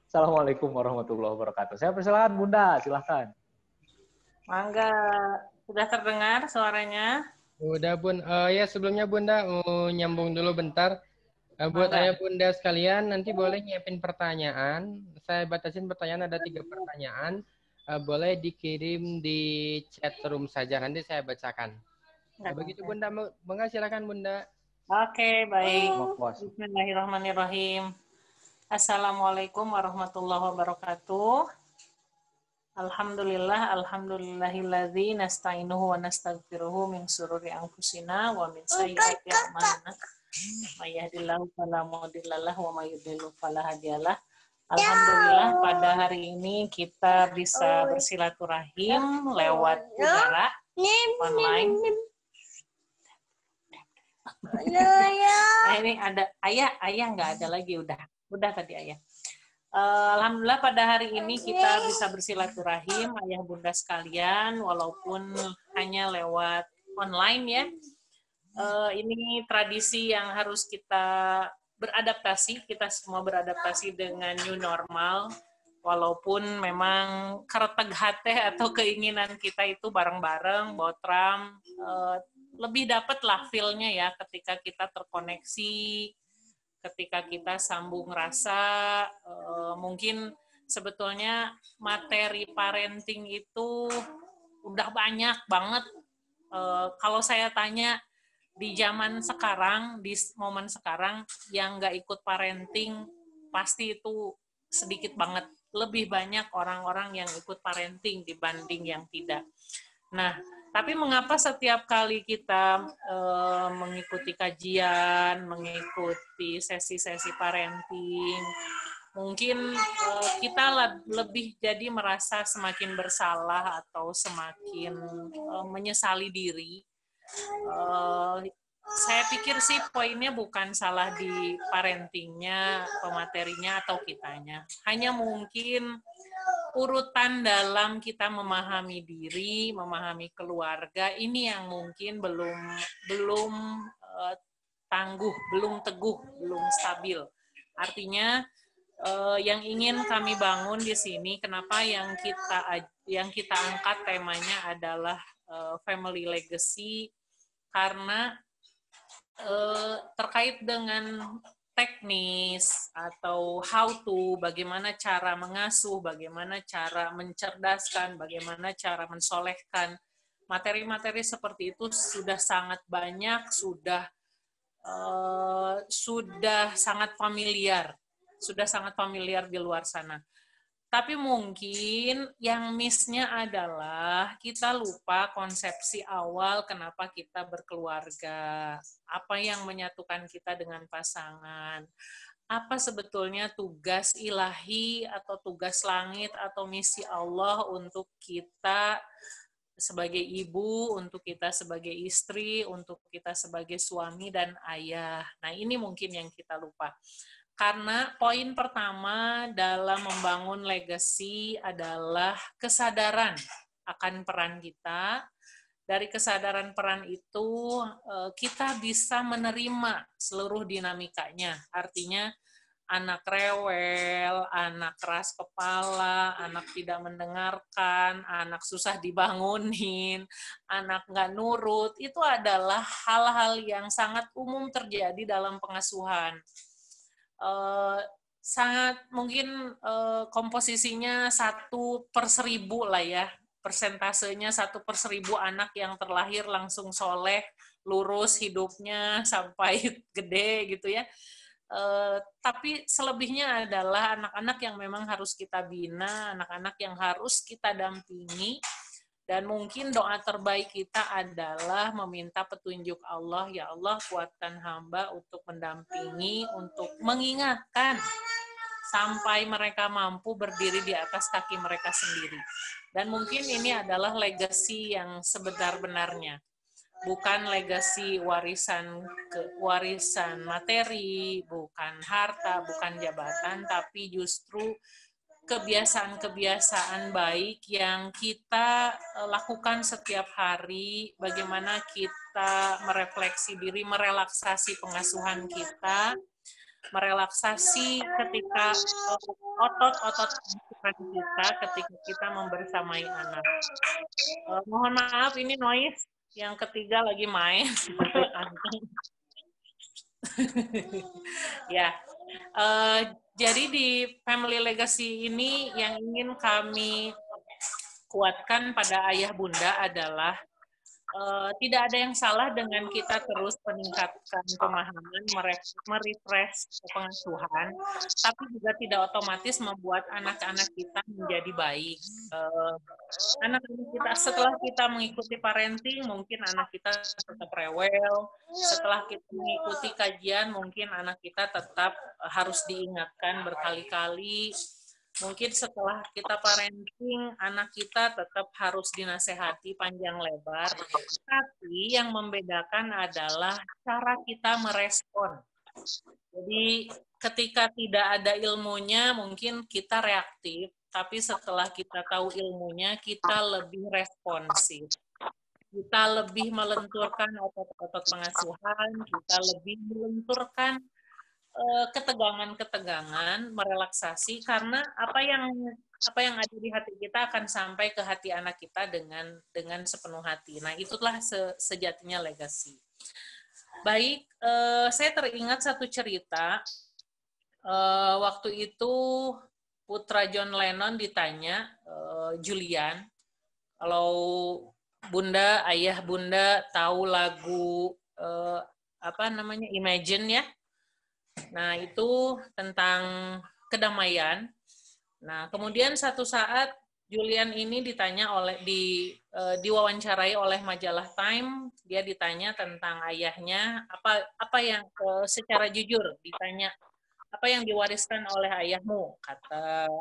Assalamualaikum warahmatullahi wabarakatuh. Saya persilakan Bunda, silakan. Mangga, sudah terdengar suaranya? Udah Bun, ya sebelumnya Bunda mau nyambung dulu bentar. Buat ayah bunda sekalian, nanti boleh nyiapin pertanyaan. Saya batasin pertanyaan, ada 3 pertanyaan. Boleh dikirim di chat room saja, nanti saya bacakan. Begitu Bunda, Bangga silakan Bunda. Oke, baik. Bismillahirrahmanirrahim. Assalamualaikum warahmatullahi wabarakatuh. Alhamdulillahilladzi nasta'inuhu wa nastaghfiruhu min sururi anfusina wa min sayyiati a'malina. May yahdihillahu fala mudhillalah wa may yudhlil fala hadiyalah. Alhamdulillah pada hari ini kita bisa bersilaturahim lewat udara online. Nah, ini ada ayah nggak ada lagi, udah tadi ayah. Alhamdulillah pada hari ini kita bisa bersilaturahim ayah bunda sekalian walaupun hanya lewat online ya. Ini tradisi yang harus kita beradaptasi, kita semua beradaptasi dengan new normal, walaupun memang kereteg hati atau keinginan kita itu bareng-bareng, botram, lebih dapat lah feel-nya ya ketika kita terkoneksi, ketika kita sambung rasa, mungkin sebetulnya materi parenting itu udah banyak banget. Kalau saya tanya, di zaman sekarang, di momen sekarang, yang nggak ikut parenting, pasti itu sedikit banget. Lebih banyak orang-orang yang ikut parenting dibanding yang tidak. Nah, tapi mengapa setiap kali kita mengikuti kajian, mengikuti sesi-sesi parenting, mungkin kita lebih jadi merasa semakin bersalah atau semakin menyesali diri. Saya pikir sih poinnya bukan salah di parentingnya, pematerinya, atau kitanya. Hanya mungkin urutan dalam kita memahami diri, memahami keluarga, ini yang mungkin belum tangguh, belum teguh, belum stabil. Artinya yang ingin kami bangun di sini, kenapa yang kita angkat temanya adalah family legacy, karena terkait dengan teknis atau how to, bagaimana cara mengasuh, bagaimana cara mencerdaskan, bagaimana cara mensolehkan. Materi-materi seperti itu sudah sangat banyak, sudah sangat familiar di luar sana. Tapi mungkin yang miss-nya adalah kita lupa konsepsi awal kenapa kita berkeluarga. Apa yang menyatukan kita dengan pasangan. Apa sebetulnya tugas ilahi atau tugas langit atau misi Allah untuk kita sebagai ibu, untuk kita sebagai istri, untuk kita sebagai suami dan ayah. Nah, ini mungkin yang kita lupa. Karena poin pertama dalam membangun legacy adalah kesadaran akan peran kita. Dari kesadaran peran itu, kita bisa menerima seluruh dinamikanya. Artinya, anak rewel, anak keras kepala, anak tidak mendengarkan, anak susah dibangunin, anak nggak nurut, itu adalah hal-hal yang sangat umum terjadi dalam pengasuhan. Sangat mungkin komposisinya 1/1000 lah ya, persentasenya 1/1000 anak yang terlahir langsung soleh, lurus hidupnya sampai gede gitu ya. Tapi selebihnya adalah anak-anak yang memang harus kita bina, anak-anak yang harus kita dampingi, dan mungkin doa terbaik kita adalah meminta petunjuk Allah, ya Allah kuatkan hamba untuk mendampingi, untuk mengingatkan sampai mereka mampu berdiri di atas kaki mereka sendiri. Dan mungkin ini adalah legacy yang sebenar-benarnya. Bukan legasi warisan materi, bukan harta, bukan jabatan, tapi justru kebiasaan-kebiasaan baik yang kita lakukan setiap hari, bagaimana kita merefleksi diri, merelaksasi pengasuhan kita, merelaksasi ketika otot-otot kita ketika kita membersamai anak. Mohon maaf, ini noise. Yang ketiga lagi main. Ya, jadi di Family Legacy ini yang ingin kami kuatkan pada ayah bunda adalah tidak ada yang salah dengan kita terus meningkatkan pemahaman, merefresh pengasuhan, tapi juga tidak otomatis membuat anak-anak kita menjadi baik. Anak-anak kita setelah kita mengikuti parenting, mungkin anak kita tetap rewel. Setelah kita mengikuti kajian, mungkin anak kita tetap harus diingatkan berkali-kali. Mungkin setelah kita parenting, anak kita tetap harus dinasehati panjang lebar. Tapi yang membedakan adalah cara kita merespon. Jadi ketika tidak ada ilmunya, mungkin kita reaktif. Tapi setelah kita tahu ilmunya, kita lebih responsif. Kita lebih melenturkan otot-otot pengasuhan, kita lebih melenturkan ketegangan-ketegangan, merelaksasi, karena apa yang ada di hati kita akan sampai ke hati anak kita dengan sepenuh hati. Nah, itulah sejatinya legacy. Baik, saya teringat satu cerita. Waktu itu putra John Lennon ditanya, Julian, kalau Bunda, ayah Bunda tahu lagu Imagine ya. Nah, itu tentang kedamaian. Nah, kemudian satu saat Julian ini ditanya diwawancarai oleh majalah Time, dia ditanya tentang ayahnya, apa yang secara jujur ditanya, apa yang diwariskan oleh ayahmu, kata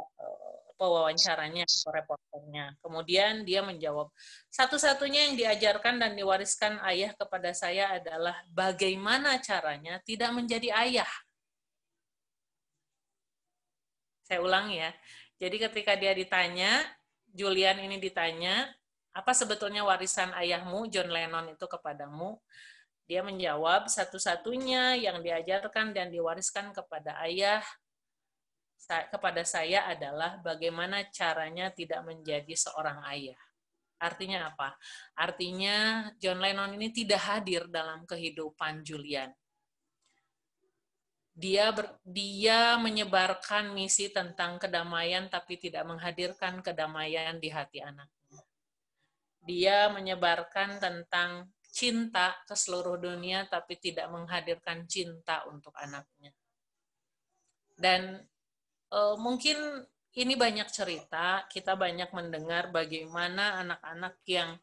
pewawancaranya atau reporternya. Kemudian dia menjawab, satu-satunya yang diajarkan dan diwariskan ayah kepada saya adalah bagaimana caranya tidak menjadi ayah. Saya ulang ya. Jadi ketika dia ditanya, Julian ini ditanya, apa sebetulnya warisan ayahmu, John Lennon itu kepadamu? Dia menjawab, satu-satunya yang diajarkan dan diwariskan kepada kepada saya adalah bagaimana caranya tidak menjadi seorang ayah. Artinya apa? Artinya John Lennon ini tidak hadir dalam kehidupan Julian. Dia menyebarkan misi tentang kedamaian tapi tidak menghadirkan kedamaian di hati anaknya. Dia menyebarkan tentang cinta ke seluruh dunia tapi tidak menghadirkan cinta untuk anaknya. Dan mungkin ini banyak cerita, kita banyak mendengar bagaimana anak-anak yang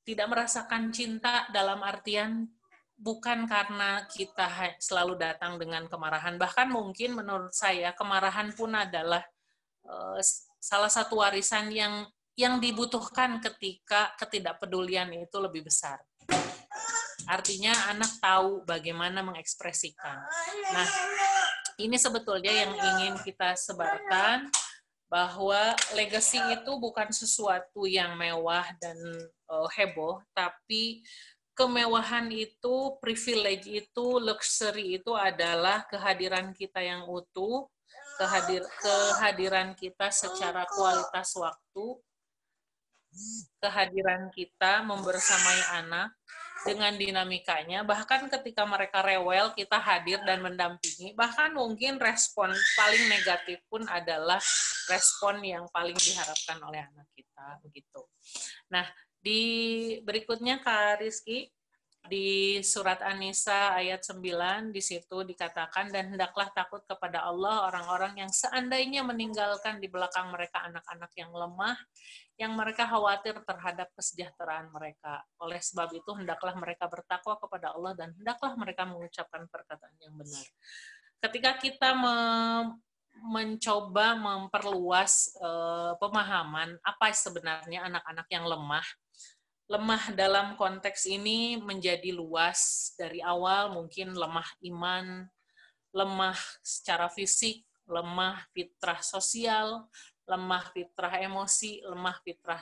tidak merasakan cinta dalam artian bukan karena kita selalu datang dengan kemarahan. Bahkan mungkin menurut saya kemarahan pun adalah salah satu warisan yang dibutuhkan ketika ketidakpedulian itu lebih besar. Artinya anak tahu bagaimana mengekspresikan. Nah, ini sebetulnya yang ingin kita sebarkan, bahwa legacy itu bukan sesuatu yang mewah dan heboh, tapi kemewahan itu, privilege itu, luxury itu adalah kehadiran kita yang utuh, kehadiran kita secara kualitas waktu, kehadiran kita membersamai anak dengan dinamikanya, bahkan ketika mereka rewel, kita hadir dan mendampingi, bahkan mungkin respon paling negatif pun adalah respon yang paling diharapkan oleh anak kita, begitu. Nah, di berikutnya Kak Rizky, di surat An-Nisa ayat 9, di situ dikatakan, dan hendaklah takut kepada Allah orang-orang yang seandainya meninggalkan di belakang mereka anak-anak yang lemah, yang mereka khawatir terhadap kesejahteraan mereka. Oleh sebab itu, hendaklah mereka bertakwa kepada Allah dan hendaklah mereka mengucapkan perkataan yang benar. Ketika kita mencoba memperluas pemahaman apa sebenarnya anak-anak yang lemah dalam konteks ini menjadi luas. Dari awal mungkin lemah iman, lemah secara fisik, lemah fitrah sosial, lemah fitrah emosi, lemah fitrah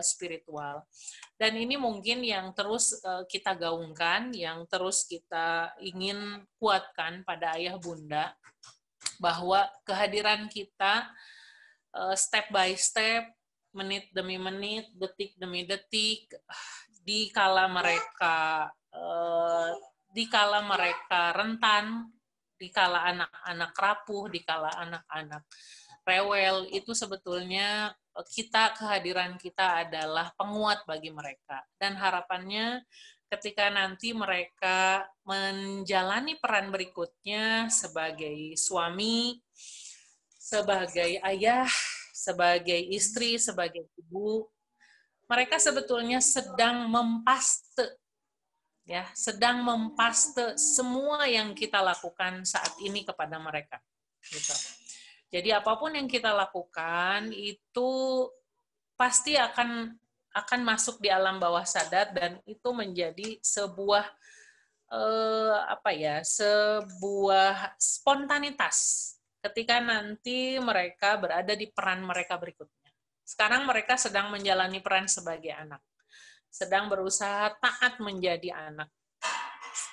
spiritual. Dan ini mungkin yang terus kita gaungkan, yang terus kita ingin kuatkan pada ayah bunda, bahwa kehadiran kita step by step, menit demi menit, detik demi detik, dikala mereka rentan, dikala anak-anak rapuh, dikala anak-anak rewel, itu sebetulnya kehadiran kita adalah penguat bagi mereka. Dan harapannya ketika nanti mereka menjalani peran berikutnya sebagai suami, sebagai ayah, sebagai istri, sebagai ibu, mereka sebetulnya sedang mempaste semua yang kita lakukan saat ini kepada mereka. Gitu. Jadi apapun yang kita lakukan itu pasti akan masuk di alam bawah sadar, dan itu menjadi sebuah sebuah spontanitas ketika nanti mereka berada di peran mereka berikutnya. Sekarang mereka sedang menjalani peran sebagai anak, sedang berusaha taat menjadi anak.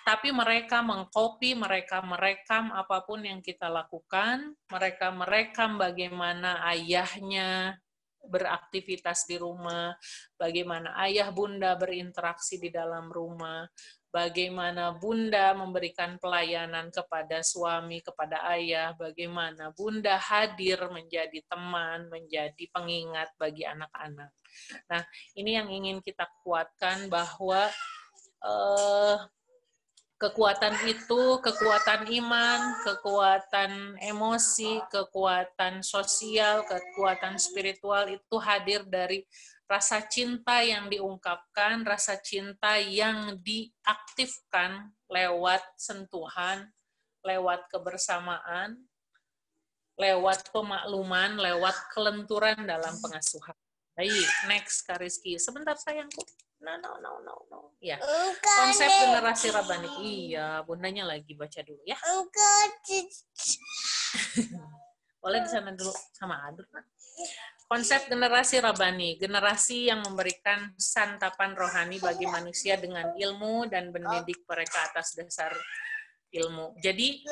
Tapi mereka mengcopy, mereka merekam apapun yang kita lakukan, mereka merekam bagaimana ayahnya beraktivitas di rumah, bagaimana ayah bunda berinteraksi di dalam rumah, bagaimana bunda memberikan pelayanan kepada suami, kepada ayah, bagaimana bunda hadir menjadi teman, menjadi pengingat bagi anak-anak. Nah, ini yang ingin kita kuatkan, bahwa kekuatan itu, kekuatan iman, kekuatan emosi, kekuatan sosial, kekuatan spiritual itu hadir dari rasa cinta yang diungkapkan, rasa cinta yang diaktifkan lewat sentuhan, lewat kebersamaan, lewat pemakluman, lewat kelenturan dalam pengasuhan. Baik, next Kak Rizky. Sebentar sayangku. No. Ya. Konsep generasi Rabbani. Iya, bundanya lagi baca dulu ya. Boleh di sana dulu sama Adur. Konsep generasi Rabbani, generasi yang memberikan santapan rohani bagi manusia dengan ilmu dan mendidik mereka atas dasar ilmu. Jadi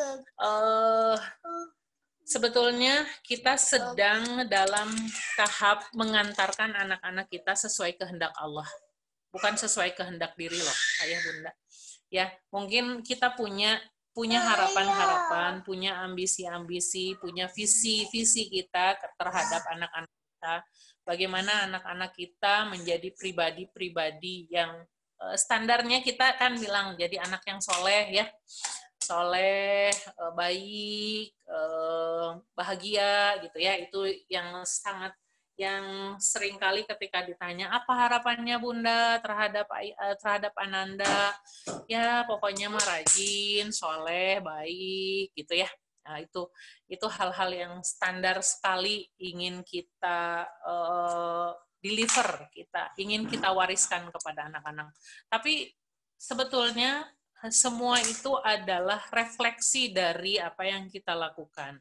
sebetulnya kita sedang dalam tahap mengantarkan anak-anak kita sesuai kehendak Allah, bukan sesuai kehendak diri loh, ayah bunda. Ya, mungkin kita punya harapan-harapan, punya ambisi-ambisi, punya visi-visi kita terhadap anak-anak kita. Bagaimana anak-anak kita menjadi pribadi-pribadi yang standarnya kita kan bilang jadi anak yang soleh ya. Soleh, baik, bahagia gitu ya. Itu yang sering kali ketika ditanya apa harapannya bunda terhadap Ananda, ya pokoknya mah rajin, soleh, baik gitu ya. Nah, itu hal-hal yang standar sekali ingin kita deliver, ingin kita wariskan kepada anak-anak. Tapi sebetulnya semua itu adalah refleksi dari apa yang kita lakukan.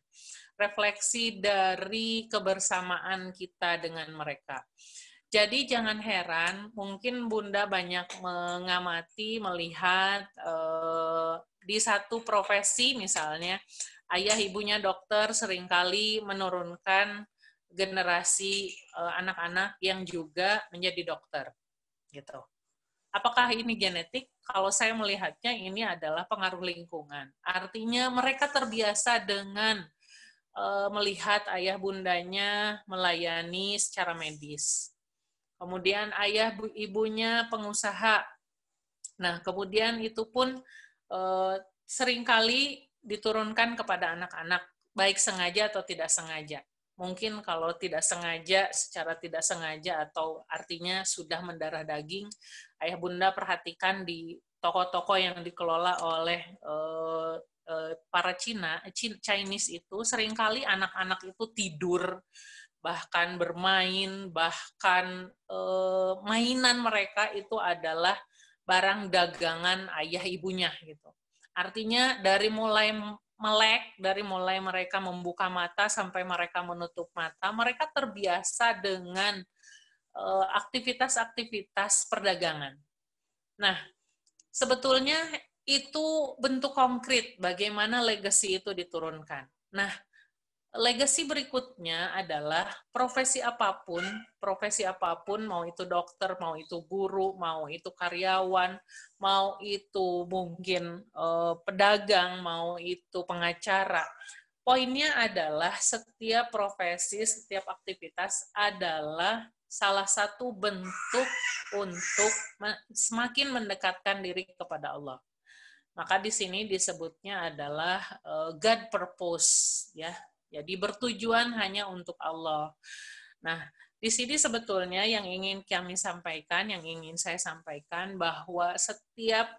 Refleksi dari kebersamaan kita dengan mereka. Jadi jangan heran, mungkin Bunda banyak mengamati, melihat di satu profesi misalnya, ayah ibunya dokter seringkali menurunkan generasi anak-anak yang juga menjadi dokter. Gitu. Apakah ini genetik? Kalau saya melihatnya ini adalah pengaruh lingkungan. Artinya mereka terbiasa dengan melihat ayah bundanya melayani secara medis. Kemudian ayah ibunya pengusaha. Nah, kemudian itu pun seringkali diturunkan kepada anak-anak, baik sengaja atau tidak sengaja. Mungkin kalau tidak sengaja, secara tidak sengaja atau artinya sudah mendarah daging, ayah bunda perhatikan di toko-toko yang dikelola oleh para Chinese itu, seringkali anak-anak itu tidur, bahkan bermain, bahkan mainan mereka itu adalah barang dagangan ayah ibunya gitu. Artinya dari mulai melek, dari mulai mereka membuka mata sampai mereka menutup mata, mereka terbiasa dengan aktivitas-aktivitas perdagangan. Nah, sebetulnya itu bentuk konkret bagaimana legacy itu diturunkan. Nah, legacy berikutnya adalah profesi apapun, mau itu dokter, mau itu guru, mau itu karyawan, mau itu mungkin pedagang, mau itu pengacara. Poinnya adalah setiap profesi, setiap aktivitas adalah salah satu bentuk untuk semakin mendekatkan diri kepada Allah. Maka di sini disebutnya adalah God purpose, ya. Jadi bertujuan hanya untuk Allah. Nah, di sini sebetulnya yang ingin kami sampaikan, yang ingin saya sampaikan bahwa setiap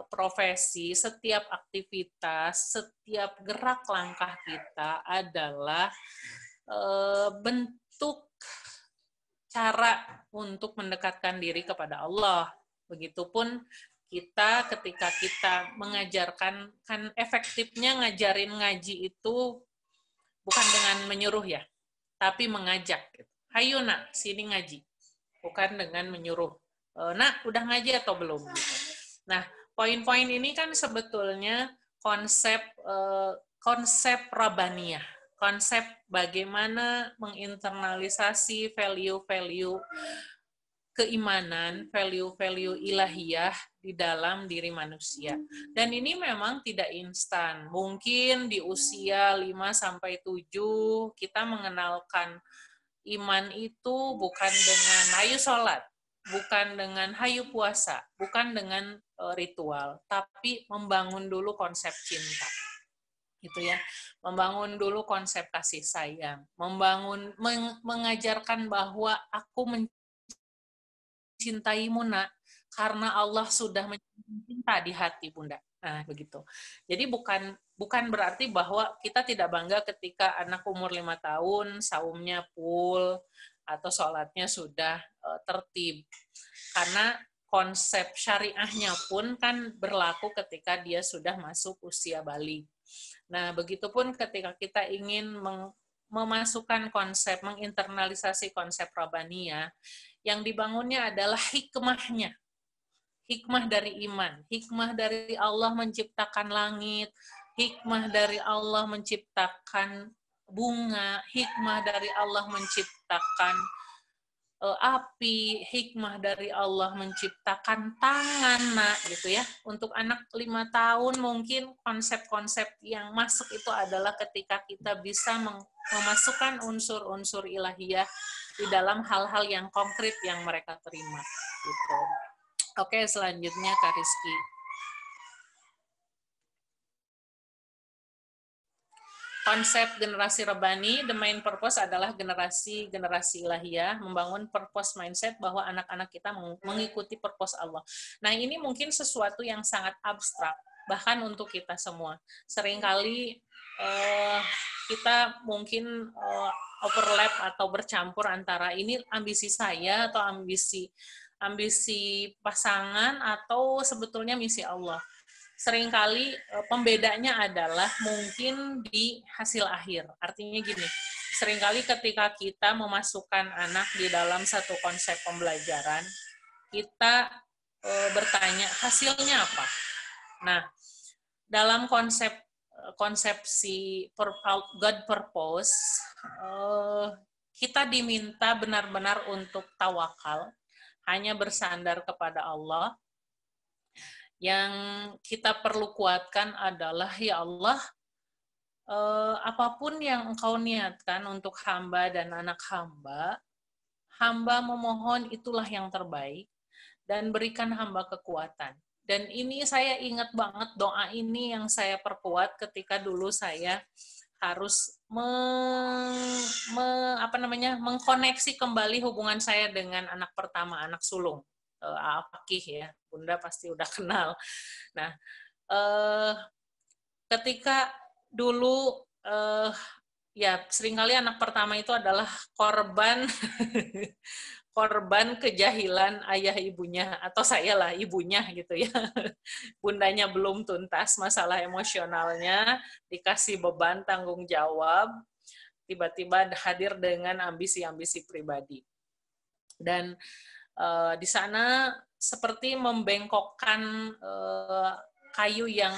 profesi, setiap aktivitas, setiap gerak langkah kita adalah bentuk cara untuk mendekatkan diri kepada Allah. Begitupun kita ketika kita mengajarkan, kan efektifnya ngajarin ngaji itu bukan dengan menyuruh ya, tapi mengajak. Hayo nak, sini ngaji. Bukan dengan menyuruh. Nak, udah ngaji atau belum? Nah, poin-poin ini kan sebetulnya konsep Rabbaniyah. Konsep bagaimana menginternalisasi value-value keimanan, value-value ilahiyah di dalam diri manusia. Dan ini memang tidak instan. Mungkin di usia 5-7 kita mengenalkan iman itu bukan dengan hayu sholat, bukan dengan hayu puasa, bukan dengan ritual, tapi membangun dulu konsep cinta. Gitu ya. Membangun dulu konsep kasih sayang, mengajarkan bahwa aku mencintaimu nak, karena Allah sudah mencinta di hati bunda. Nah, begitu. Jadi bukan berarti bahwa kita tidak bangga ketika anak umur 5 tahun saumnya full atau sholatnya sudah tertib. Karena konsep syariahnya pun kan berlaku ketika dia sudah masuk usia balik. Nah, begitupun ketika kita ingin memasukkan konsep, menginternalisasi konsep Rabbaniyah, yang dibangunnya adalah hikmahnya. Hikmah dari iman, hikmah dari Allah menciptakan langit, hikmah dari Allah menciptakan bunga, hikmah dari Allah menciptakan api, hikmah dari Allah menciptakan tangan, nak, gitu ya. Untuk anak 5 tahun mungkin konsep-konsep yang masuk itu adalah ketika kita bisa memasukkan unsur-unsur ilahiyah di dalam hal-hal yang konkret yang mereka terima. Gitu. Oke, selanjutnya Kak Rizky. Konsep generasi Rabbani, the main purpose adalah generasi ilahiyah, membangun purpose mindset bahwa anak-anak kita mengikuti purpose Allah. Nah, ini mungkin sesuatu yang sangat abstrak, bahkan untuk kita semua. Seringkali kita mungkin overlap atau bercampur antara ini ambisi saya atau ambisi pasangan atau sebetulnya misi Allah. Seringkali pembedanya adalah mungkin di hasil akhir. Artinya gini, seringkali ketika kita memasukkan anak di dalam satu konsep pembelajaran, kita bertanya hasilnya apa. Nah, dalam konsepsi God purpose, kita diminta benar-benar untuk tawakal, hanya bersandar kepada Allah. Yang kita perlu kuatkan adalah, ya Allah, apapun yang Engkau niatkan untuk hamba dan anak hamba memohon itulah yang terbaik, dan berikan hamba kekuatan. Dan ini saya ingat banget doa ini yang saya perkuat ketika dulu saya harus mengkoneksi kembali hubungan saya dengan anak pertama, anak sulung. Fakih ya, Bunda pasti udah kenal. Nah, ketika dulu ya seringkali anak pertama itu adalah korban korban kejahilan ayah ibunya, atau saya lah ibunya gitu ya. Bundanya belum tuntas masalah emosionalnya, dikasih beban tanggung jawab, tiba-tiba hadir dengan ambisi-ambisi pribadi. Dan di sana seperti membengkokkan kayu yang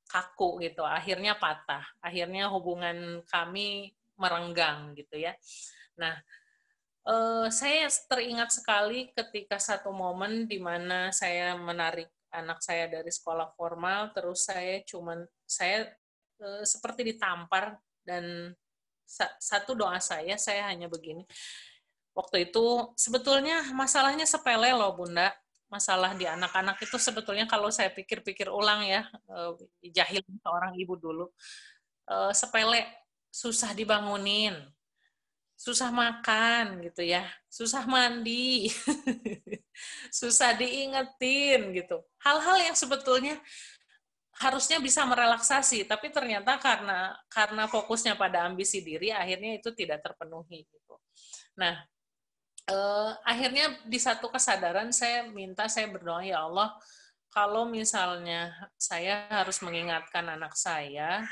kaku gitu, akhirnya patah, akhirnya hubungan kami merenggang gitu ya. Nah, saya teringat sekali ketika satu momen di mana saya menarik anak saya dari sekolah formal, terus saya seperti ditampar, dan satu doa saya hanya begini. Waktu itu sebetulnya masalahnya sepele loh Bunda. Masalah di anak-anak itu sebetulnya kalau saya pikir-pikir ulang ya, jahil seorang ibu dulu, sepele, susah dibangunin, susah makan gitu ya, susah mandi, susah diingetin gitu. Hal-hal yang sebetulnya harusnya bisa merelaksasi, tapi ternyata karena fokusnya pada ambisi diri, akhirnya itu tidak terpenuhi gitu. Nah, akhirnya di satu kesadaran saya berdoa, ya Allah, kalau misalnya saya harus mengingatkan anak saya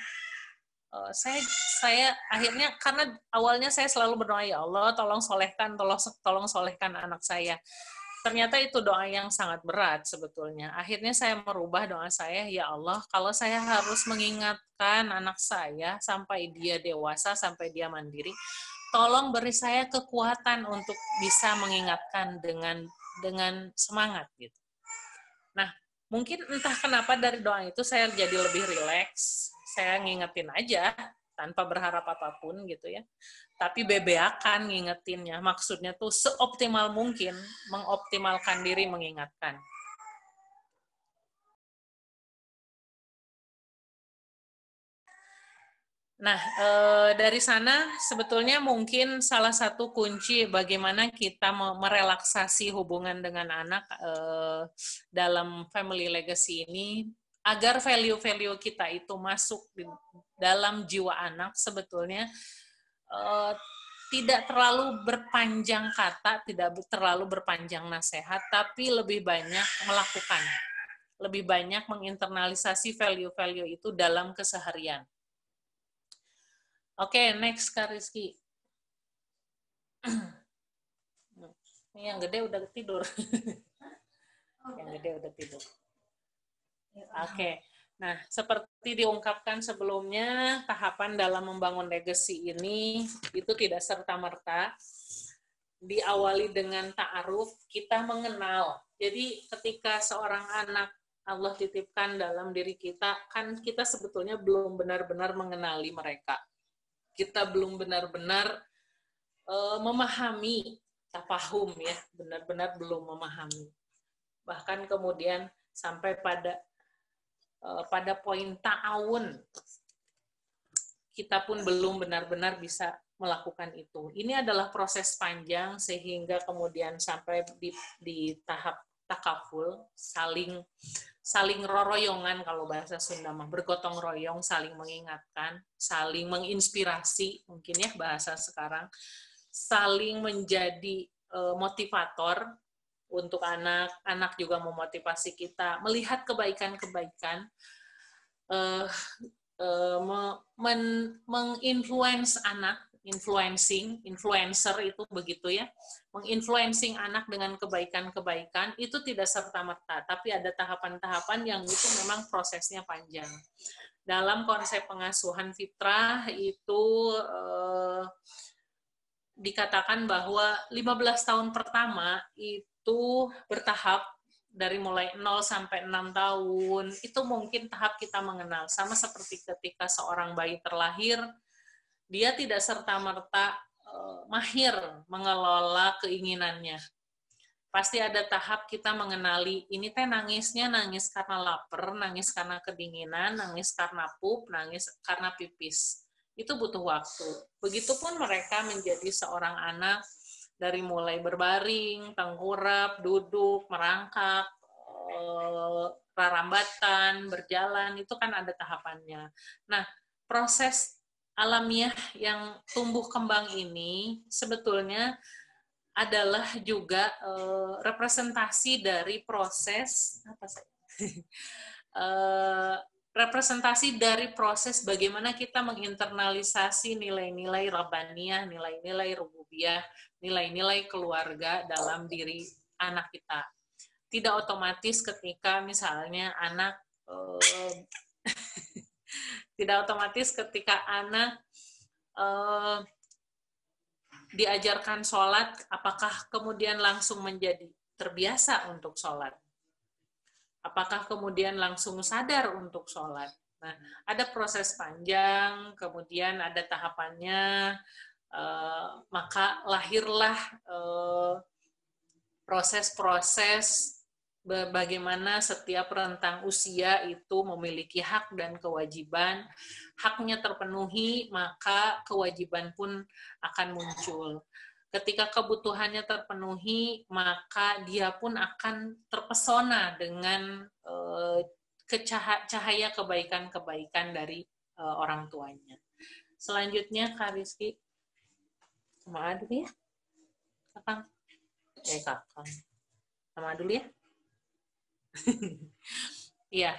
akhirnya, karena awalnya saya selalu berdoa, ya Allah, tolong solehkan anak saya. Ternyata itu doa yang sangat berat sebetulnya. Akhirnya saya merubah doa saya, ya Allah, kalau saya harus mengingatkan anak saya sampai dia dewasa, sampai dia mandiri, tolong beri saya kekuatan untuk bisa mengingatkan dengan semangat gitu. Nah, mungkin entah kenapa dari doa itu saya jadi lebih rileks, saya ngingetin aja tanpa berharap apapun gitu ya. Tapi bebeakan ngingetinnya, maksudnya tuh seoptimal mungkin mengoptimalkan diri mengingatkan. Nah, dari sana sebetulnya mungkin salah satu kunci bagaimana kita merelaksasi hubungan dengan anak dalam family legacy ini, agar value-value kita itu masuk di dalam jiwa anak, sebetulnya tidak terlalu berpanjang kata, tidak terlalu berpanjang nasihat, tapi lebih banyak melakukan, lebih banyak menginternalisasi value-value itu dalam keseharian. Oke, next Kak Rizky. Ini yang gede udah tidur. Yang gede udah tidur. Oke. Nah, seperti diungkapkan sebelumnya, tahapan dalam membangun legacy ini itu tidak serta-merta. Diawali dengan ta'aruf, kita mengenal. Jadi ketika seorang anak Allah titipkan dalam diri kita, kan kita sebetulnya belum benar-benar mengenali mereka. Kita belum benar-benar memahami, tafahum ya, benar-benar belum memahami. Bahkan kemudian sampai pada poin ta'awun, kita pun belum benar-benar bisa melakukan itu. Ini adalah proses panjang sehingga kemudian sampai di tahap takaful, saling roroyongan kalau bahasa Sunda mah, bergotong royong, saling mengingatkan, saling menginspirasi, mungkin ya bahasa sekarang, saling menjadi motivator untuk anak juga memotivasi kita, melihat kebaikan-kebaikan, menginfluence anak influencer itu begitu ya, menginfluencing anak dengan kebaikan-kebaikan itu tidak serta-merta, tapi ada tahapan-tahapan yang itu memang prosesnya panjang. Dalam konsep pengasuhan fitrah itu dikatakan bahwa 15 tahun pertama itu bertahap, dari mulai 0 sampai 6 tahun, itu mungkin tahap kita mengenal. Sama seperti ketika seorang bayi terlahir, dia tidak serta-merta mahir mengelola keinginannya. Pasti ada tahap kita mengenali, ini teh nangisnya nangis karena lapar, nangis karena kedinginan, nangis karena pup, nangis karena pipis. Itu butuh waktu. Begitupun mereka menjadi seorang anak, dari mulai berbaring, tengkurap, duduk, merangkak, rarambatan, berjalan, itu kan ada tahapannya. Nah, proses alamiah yang tumbuh kembang ini sebetulnya adalah juga representasi dari proses representasi dari proses bagaimana kita menginternalisasi nilai-nilai rabbaniyah, nilai-nilai rububiyah, nilai-nilai keluarga dalam diri anak kita. Tidak otomatis ketika misalnya anak tidak otomatis ketika anak diajarkan sholat, apakah kemudian langsung menjadi terbiasa untuk sholat? Apakah kemudian langsung sadar untuk sholat? Nah, ada proses panjang, kemudian ada tahapannya, maka lahirlah proses-proses bagaimana setiap rentang usia itu memiliki hak dan kewajiban. Haknya terpenuhi, maka kewajiban pun akan muncul. Ketika kebutuhannya terpenuhi, maka dia pun akan terpesona dengan cahaya kebaikan-kebaikan dari orang tuanya. Selanjutnya, Kak Rizky. Sama dulu ya. Kakang. Kakang. Sama dulu ya. Iya.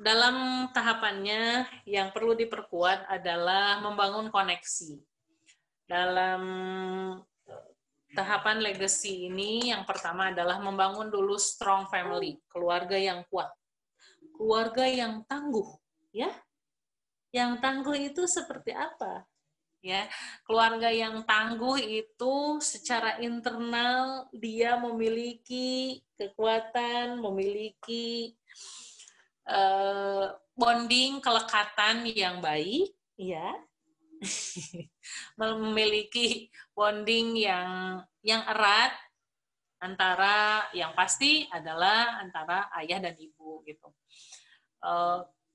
Dalam tahapannya yang perlu diperkuat adalah membangun koneksi. Dalam tahapan legacy ini yang pertama adalah membangun dulu strong family, keluarga yang kuat, keluarga yang tangguh, ya. Yang tangguh itu seperti apa? Ya, keluarga yang tangguh itu secara internal dia memiliki kekuatan, memiliki bonding, kelekatan yang baik, ya. Memiliki bonding yang erat antara, yang pasti adalah antara ayah dan ibu gitu.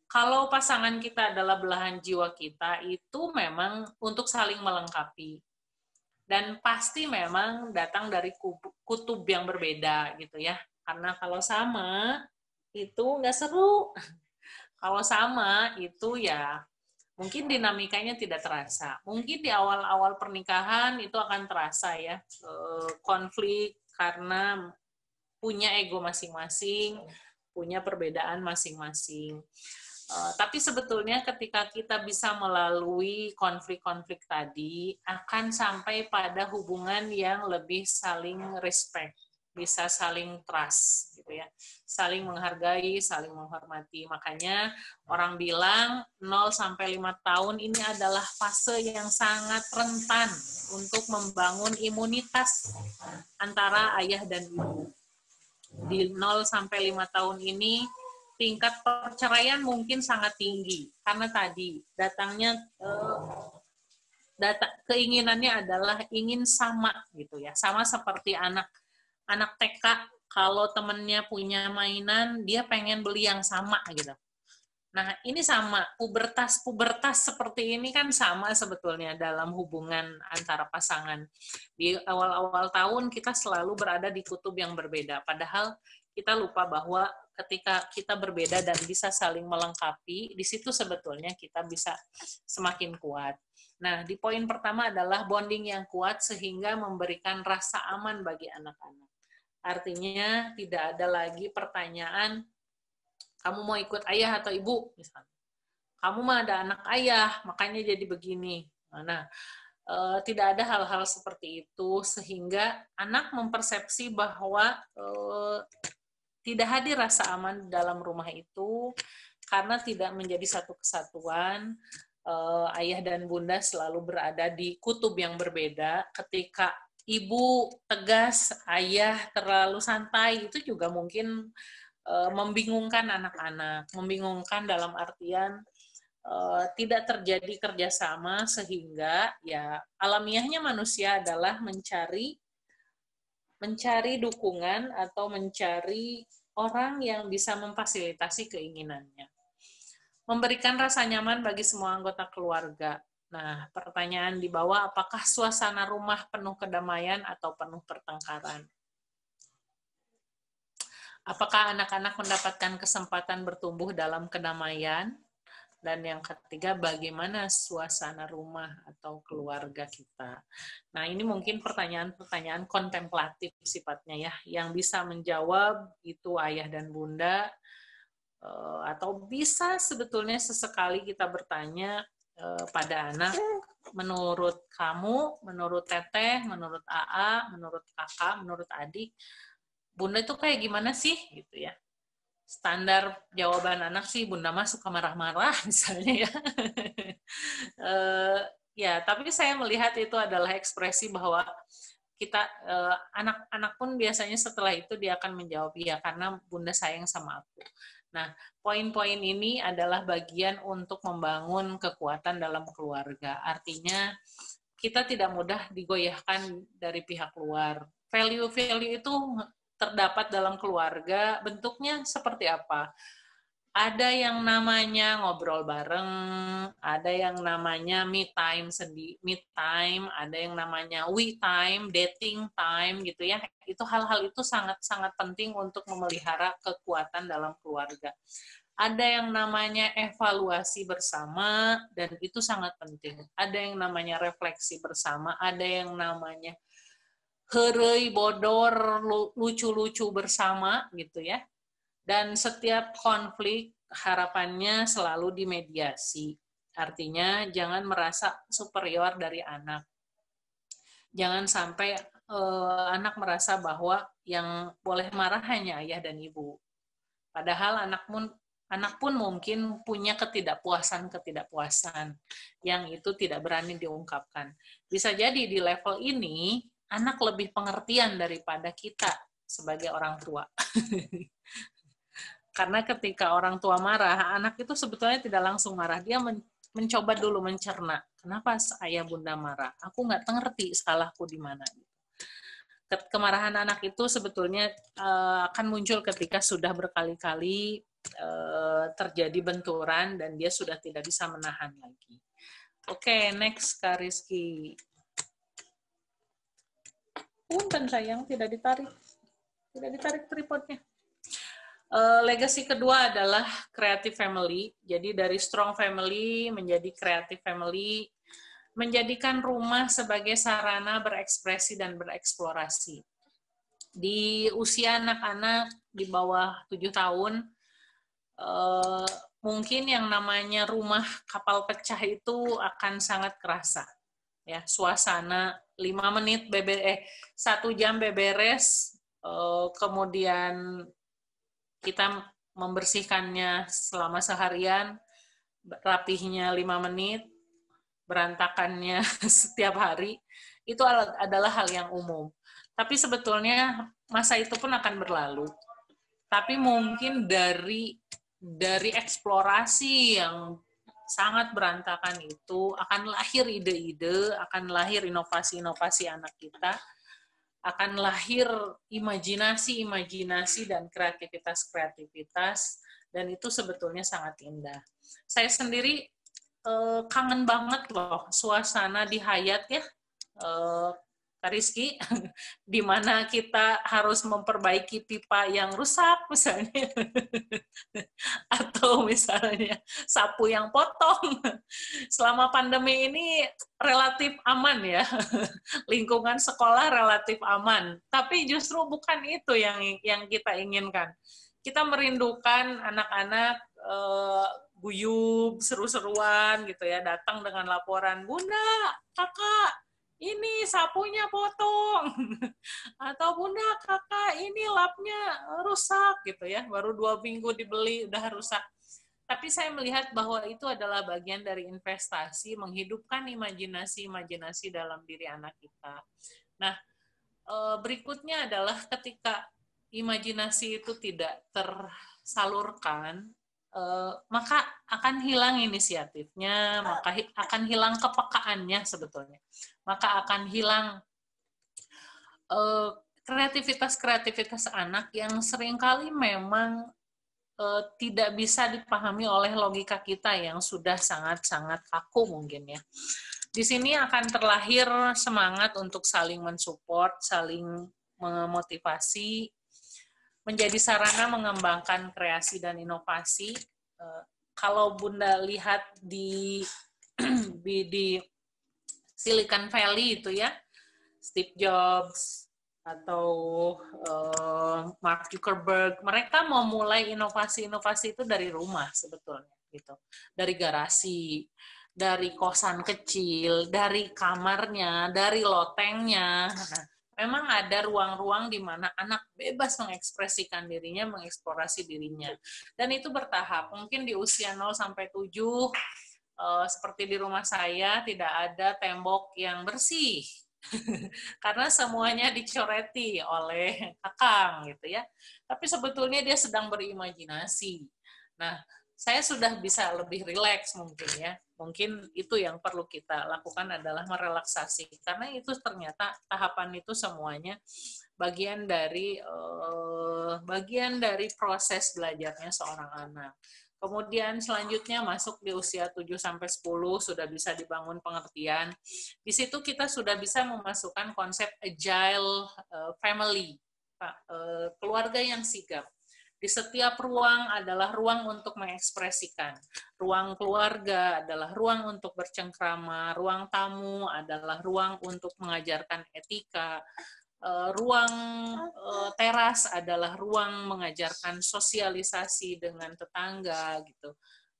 Kalau pasangan kita adalah belahan jiwa kita, itu memang untuk saling melengkapi. Dan pasti memang datang dari kutub yang berbeda gitu ya. Karena kalau sama, itu nggak seru. Kalau sama, itu ya mungkin dinamikanya tidak terasa. Mungkin di awal-awal pernikahan itu akan terasa ya, konflik karena punya ego masing-masing, punya perbedaan masing-masing. Tapi sebetulnya ketika kita bisa melalui konflik-konflik tadi, akan sampai pada hubungan yang lebih saling respect, bisa saling trust, gitu ya, saling menghargai, saling menghormati. Makanya orang bilang 0-5 tahun ini adalah fase yang sangat rentan untuk membangun imunitas antara ayah dan ibu. Di 0-5 tahun ini tingkat perceraian mungkin sangat tinggi karena tadi datangnya keinginannya adalah ingin sama gitu ya, sama seperti anak TK kalau temennya punya mainan dia pengen beli yang sama gitu. Nah ini sama pubertas seperti ini kan sama sebetulnya dalam hubungan antara pasangan. Di awal-awal tahun kita selalu berada di kutub yang berbeda, padahal kita lupa bahwa ketika kita berbeda dan bisa saling melengkapi, di situ sebetulnya kita bisa semakin kuat. Nah, di poin pertama adalah bonding yang kuat sehingga memberikan rasa aman bagi anak-anak. Artinya tidak ada lagi pertanyaan, kamu mau ikut ayah atau ibu? Misalnya. kamu mah ada anak ayah, makanya jadi begini. Nah, tidak ada hal-hal seperti itu sehingga anak mempersepsi bahwa tidak hadir rasa aman dalam rumah itu karena tidak menjadi satu kesatuan. Ayah dan bunda selalu berada di kutub yang berbeda. Ketika ibu tegas, ayah terlalu santai, itu juga mungkin membingungkan anak-anak. Membingungkan dalam artian tidak terjadi kerjasama sehingga ya alamiahnya manusia adalah mencari dukungan atau mencari orang yang bisa memfasilitasi keinginannya. Memberikan rasa nyaman bagi semua anggota keluarga. Nah, pertanyaan di bawah, apakah suasana rumah penuh kedamaian atau penuh pertengkaran? Apakah anak-anak mendapatkan kesempatan bertumbuh dalam kedamaian? Dan yang ketiga, bagaimana suasana rumah atau keluarga kita? Nah, ini mungkin pertanyaan-pertanyaan kontemplatif sifatnya ya, yang bisa menjawab itu ayah dan bunda, atau bisa sebetulnya sesekali kita bertanya pada anak, menurut kamu, menurut teteh, menurut AA, menurut kakak, menurut adik, bunda itu kayak gimana sih? Gitu ya. Standar jawaban anak sih, bunda mah suka marah-marah misalnya ya. Ya, tapi saya melihat itu adalah ekspresi bahwa kita anak-anak pun biasanya setelah itu dia akan menjawab iya karena bunda sayang sama aku. Nah, poin-poin ini adalah bagian untuk membangun kekuatan dalam keluarga. Artinya kita tidak mudah digoyahkan dari pihak luar. Value-value itu terdapat dalam keluarga, bentuknya seperti apa? Ada yang namanya ngobrol bareng, ada yang namanya me time, ada yang namanya we time, dating time gitu ya. Itu hal-hal itu sangat-sangat penting untuk memelihara kekuatan dalam keluarga. Ada yang namanya evaluasi bersama, dan itu sangat penting. Ada yang namanya refleksi bersama, ada yang namanya heureuy bodor lucu-lucu bersama gitu ya. Dan setiap konflik harapannya selalu dimediasi. Artinya jangan merasa superior dari anak. Jangan sampai anak merasa bahwa yang boleh marah hanya ayah dan ibu. Padahal anak pun mungkin punya ketidakpuasan yang itu tidak berani diungkapkan. Bisa jadi di level ini anak lebih pengertian daripada kita sebagai orang tua. Karena ketika orang tua marah, anak itu sebetulnya tidak langsung marah. Dia mencoba dulu mencerna. Kenapa ayah bunda marah? Aku nggak ngerti salahku di mana. Kemarahan anak itu sebetulnya akan muncul ketika sudah berkali-kali terjadi benturan dan dia sudah tidak bisa menahan lagi. Oke, next Kak Rizky. Punten sayang, tidak ditarik tripodnya. Legacy kedua adalah creative family. Jadi dari strong family menjadi creative family, menjadikan rumah sebagai sarana berekspresi dan bereksplorasi. Di usia anak-anak di bawah 7 tahun, mungkin yang namanya rumah kapal pecah itu akan sangat kerasa. Ya, suasana 5 menit 1 jam beberes, kemudian kita membersihkannya selama seharian, rapihnya 5 menit, berantakannya setiap hari, itu adalah hal yang umum. Tapi sebetulnya masa itu pun akan berlalu. Tapi mungkin dari eksplorasi yang sangat berantakan itu akan lahir ide-ide, akan lahir inovasi-inovasi anak kita, akan lahir imajinasi dan kreativitas, dan itu sebetulnya sangat indah. Saya sendiri kangen banget loh suasana di Hayat ya, Kak Rizky, di mana kita harus memperbaiki pipa yang rusak misalnya, atau misalnya sapu yang potong. Selama pandemi ini relatif aman ya, lingkungan sekolah relatif aman, tapi justru bukan itu yang kita inginkan. Kita merindukan anak-anak guyub, seru-seruan gitu ya, datang dengan laporan, Bunda, Kakak, ini sapunya potong, atau Bunda, Kakak, ini lapnya rusak gitu ya, baru 2 minggu dibeli udah rusak. Tapi saya melihat bahwa itu adalah bagian dari investasi, menghidupkan imajinasi-imajinasi dalam diri anak kita. Nah, berikutnya adalah ketika imajinasi itu tidak tersalurkan, maka akan hilang inisiatifnya, maka akan hilang kepekaannya sebetulnya. Maka akan hilang kreativitas-kreativitas anak yang seringkali memang tidak bisa dipahami oleh logika kita yang sudah sangat-sangat kaku mungkin ya. Di sini akan terlahir semangat untuk saling mensupport, saling memotivasi, menjadi sarana mengembangkan kreasi dan inovasi. Kalau Bunda lihat di Silicon Valley itu ya, Steve Jobs atau Mark Zuckerberg, mereka mau mulai inovasi-inovasi itu dari rumah sebetulnya gitu, dari garasi, dari kosan kecil, dari kamarnya, dari lotengnya. Memang ada ruang-ruang di mana anak bebas mengekspresikan dirinya, mengeksplorasi dirinya. Dan itu bertahap. Mungkin di usia 0 sampai 7, seperti di rumah saya, tidak ada tembok yang bersih. Karena semuanya dicoreti oleh kakang gitu ya. Tapi sebetulnya dia sedang berimajinasi. Nah, saya sudah bisa lebih rileks mungkin ya. Mungkin itu yang perlu kita lakukan adalah merelaksasi. Karena itu ternyata tahapan itu semuanya bagian dari proses belajarnya seorang anak. Kemudian selanjutnya masuk di usia 7 sampai 10 sudah bisa dibangun pengertian. Di situ kita sudah bisa memasukkan konsep agile family, keluarga yang sigap. Di setiap ruang adalah ruang untuk mengekspresikan. Ruang keluarga adalah ruang untuk bercengkrama, ruang tamu adalah ruang untuk mengajarkan etika, ruang teras adalah ruang mengajarkan sosialisasi dengan tetangga gitu.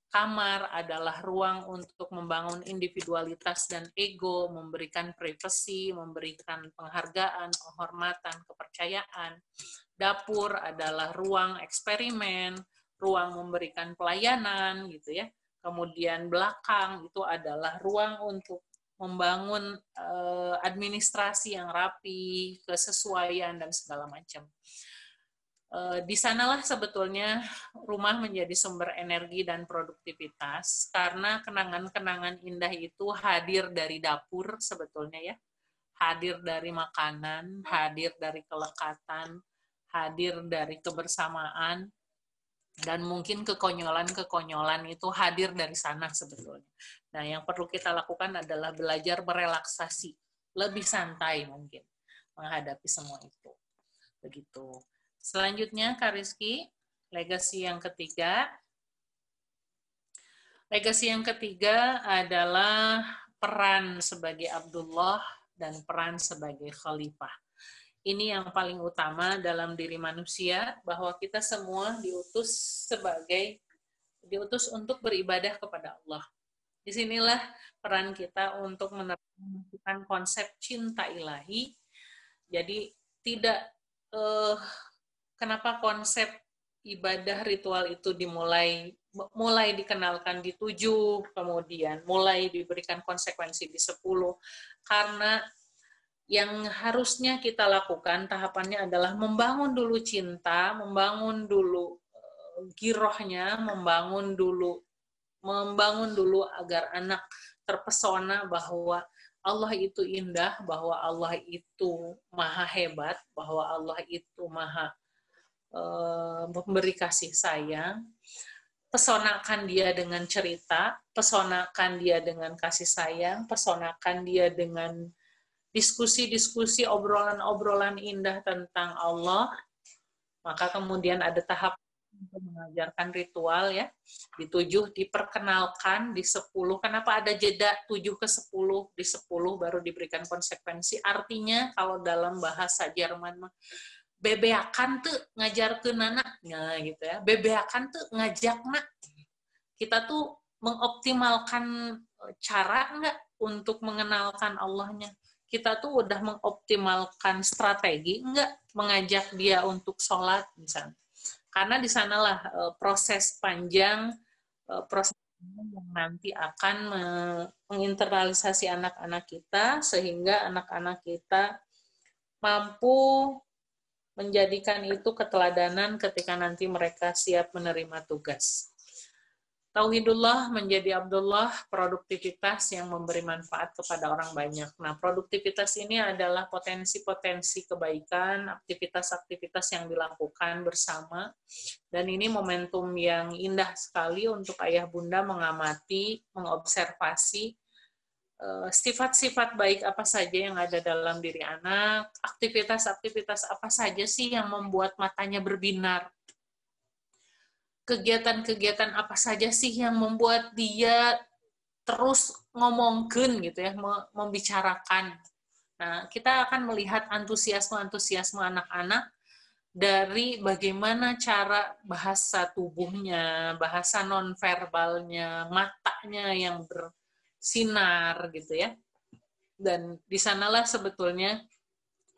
Kamar adalah ruang untuk membangun individualitas dan ego, memberikan privasi, memberikan penghargaan, penghormatan, kepercayaan. Dapur adalah ruang eksperimen, ruang memberikan pelayanan gitu ya. Kemudian belakang itu adalah ruang untuk membangun administrasi yang rapi, kesesuaian, dan segala macam. Di sanalah sebetulnya rumah menjadi sumber energi dan produktivitas, karena kenangan-kenangan indah itu hadir dari dapur sebetulnya ya, hadir dari makanan, hadir dari kelekatan, hadir dari kebersamaan, dan mungkin kekonyolan-kekonyolan itu hadir dari sana sebetulnya. Nah, yang perlu kita lakukan adalah belajar merelaksasi, lebih santai mungkin menghadapi semua itu. Begitu. Selanjutnya, Kak Rizky, legasi yang ketiga. Legasi yang ketiga adalah peran sebagai Abdullah dan peran sebagai khalifah. Ini yang paling utama dalam diri manusia, bahwa kita semua diutus untuk beribadah kepada Allah. Disinilah peran kita untuk menerapkan konsep cinta ilahi. Jadi tidak kenapa konsep ibadah ritual itu mulai dikenalkan di 7, kemudian mulai diberikan konsekuensi di 10, karena yang harusnya kita lakukan tahapannya adalah membangun dulu cinta, membangun dulu girohnya, membangun dulu agar anak terpesona bahwa Allah itu indah, bahwa Allah itu maha hebat, bahwa Allah itu maha memberi kasih sayang. Pesonakan dia dengan cerita, pesonakan dia dengan kasih sayang, pesonakan dia dengan diskusi-diskusi, obrolan-obrolan indah tentang Allah. Maka kemudian ada tahap untuk mengajarkan ritual ya. Di 7 diperkenalkan, di 10 kenapa ada jeda 7 ke 10, di 10 baru diberikan konsekuensi. Artinya kalau dalam bahasa Jerman mah bebeakan tuh ngajarkeun anaknya gitu ya. Bebeakan tuh ngajakna. kita tuh mengoptimalkan cara nggak untuk mengenalkan Allahnya? Kita tuh udah mengoptimalkan strategi nggak mengajak dia untuk sholat misalnya? Karena di sanalah proses panjang, proses yang nanti akan menginternalisasi anak-anak kita sehingga anak-anak kita mampu menjadikan itu keteladanan ketika nanti mereka siap menerima tugas. Tauhidullah menjadi Abdullah, produktivitas yang memberi manfaat kepada orang banyak. Nah, produktivitas ini adalah potensi-potensi kebaikan, aktivitas-aktivitas yang dilakukan bersama. Dan ini momentum yang indah sekali untuk ayah bunda mengamati, mengobservasi sifat-sifat baik apa saja yang ada dalam diri anak, aktivitas-aktivitas apa saja sih yang membuat matanya berbinar, kegiatan-kegiatan apa saja sih yang membuat dia terus ngomongkeun gitu ya, membicarakan. Nah, kita akan melihat antusiasme-antusiasme anak-anak dari bagaimana cara bahasa tubuhnya, bahasa nonverbalnya, matanya yang bersinar gitu ya. Dan di sanalah sebetulnya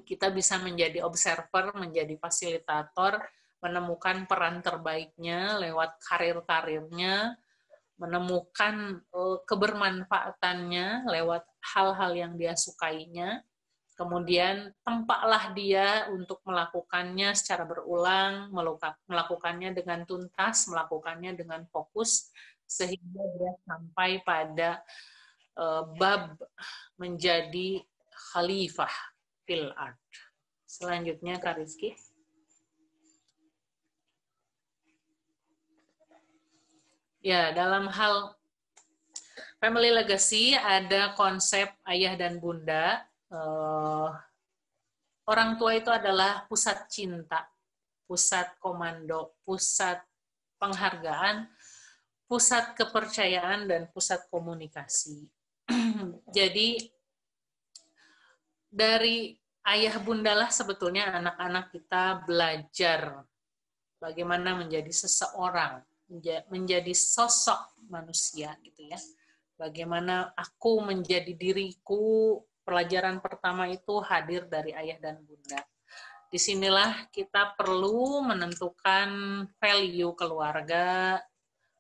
kita bisa menjadi observer, menjadi fasilitator, menemukan peran terbaiknya lewat karir-karirnya, menemukan kebermanfaatannya lewat hal-hal yang dia sukainya, kemudian tempatlah dia untuk melakukannya secara berulang, melakukannya dengan tuntas, melakukannya dengan fokus, sehingga dia sampai pada bab menjadi khalifah fil ard. Selanjutnya Kak Rizky. Ya, dalam hal family legacy ada konsep ayah dan bunda. Orang tua itu adalah pusat cinta, pusat komando, pusat penghargaan, pusat kepercayaan, dan pusat komunikasi. Jadi, dari ayah bunda lah sebetulnya anak-anak kita belajar bagaimana menjadi seseorang, menjadi sosok manusia gitu ya. Bagaimana aku menjadi diriku, pelajaran pertama itu hadir dari ayah dan bunda. Disinilah kita perlu menentukan value keluarga,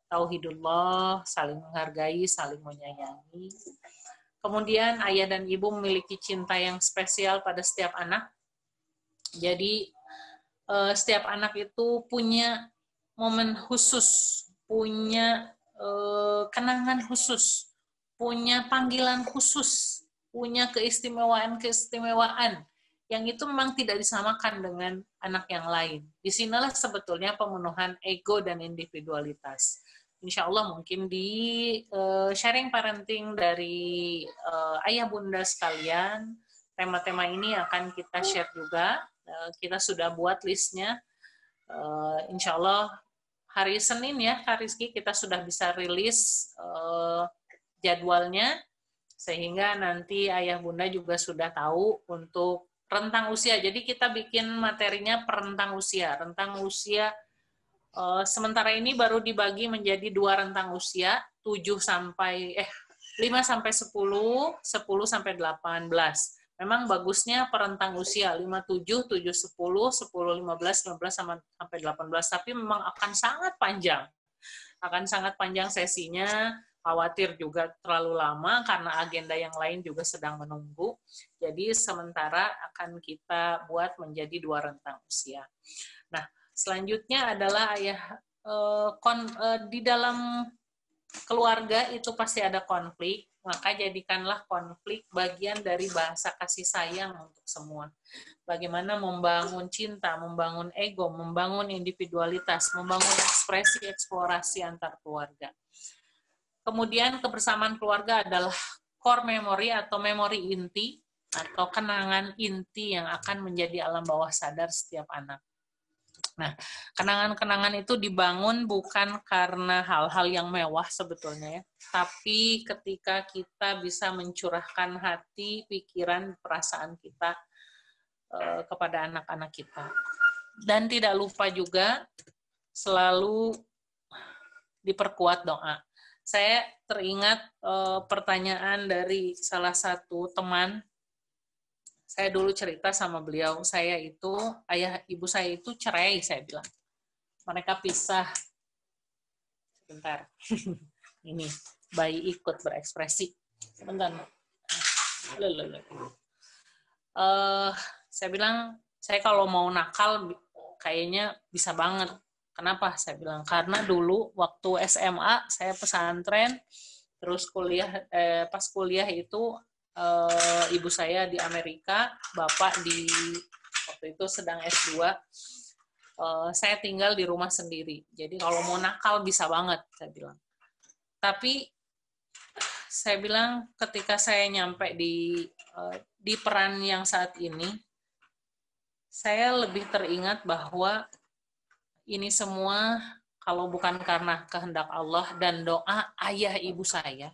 tauhidullah, saling menghargai, saling menyayangi. Kemudian ayah dan ibu memiliki cinta yang spesial pada setiap anak. Jadi setiap anak itu punya momen khusus, punya kenangan khusus, punya panggilan khusus, punya keistimewaan-keistimewaan yang itu memang tidak disamakan dengan anak yang lain. Disinilah sebetulnya pemenuhan ego dan individualitas. Insya Allah mungkin di sharing parenting dari ayah bunda sekalian, tema-tema ini akan kita share juga. Kita sudah buat listnya. Insya Allah hari Senin ya, Kak Rizky, kita sudah bisa rilis jadwalnya, sehingga nanti ayah bunda juga sudah tahu untuk rentang usia. Jadi kita bikin materinya per rentang usia. Rentang usia sementara ini baru dibagi menjadi 2 rentang usia, 5 sampai 10, 10 sampai 18. Memang bagusnya per rentang usia 5, 7, 7, 10, 10, 15, 15 sampai 18. Tapi memang akan sangat panjang. Akan sangat panjang sesinya, khawatir juga terlalu lama karena agenda yang lain juga sedang menunggu. Jadi sementara akan kita buat menjadi 2 rentang usia. Nah, selanjutnya adalah di dalam keluarga itu pasti ada konflik, maka jadikanlah konflik bagian dari bahasa kasih sayang untuk semua. Bagaimana membangun cinta, membangun ego, membangun individualitas, membangun ekspresi eksplorasi antar keluarga. Kemudian kebersamaan keluarga adalah core memory atau memori inti atau kenangan inti yang akan menjadi alam bawah sadar setiap anak. Nah, kenangan-kenangan itu dibangun bukan karena hal-hal yang mewah sebetulnya ya, tapi ketika kita bisa mencurahkan hati, pikiran, perasaan kita kepada anak-anak kita. Dan tidak lupa juga selalu diperkuat doa. Saya teringat pertanyaan dari salah satu teman. Saya dulu cerita sama beliau, ayah ibu saya itu cerai, saya bilang. Mereka pisah. Sebentar. Ini, bayi ikut berekspresi. Sebentar. Saya bilang, saya kalau mau nakal kayaknya bisa banget. Kenapa? Saya bilang karena dulu waktu SMA saya pesantren, terus pas kuliah itu ibu saya di Amerika, bapak waktu itu sedang S2. Saya tinggal di rumah sendiri. Jadi kalau mau nakal bisa banget, saya bilang. Tapi saya bilang ketika saya nyampe di peran yang saat ini, saya lebih teringat bahwa ini semua kalau bukan karena kehendak Allah dan doa ayah ibu saya,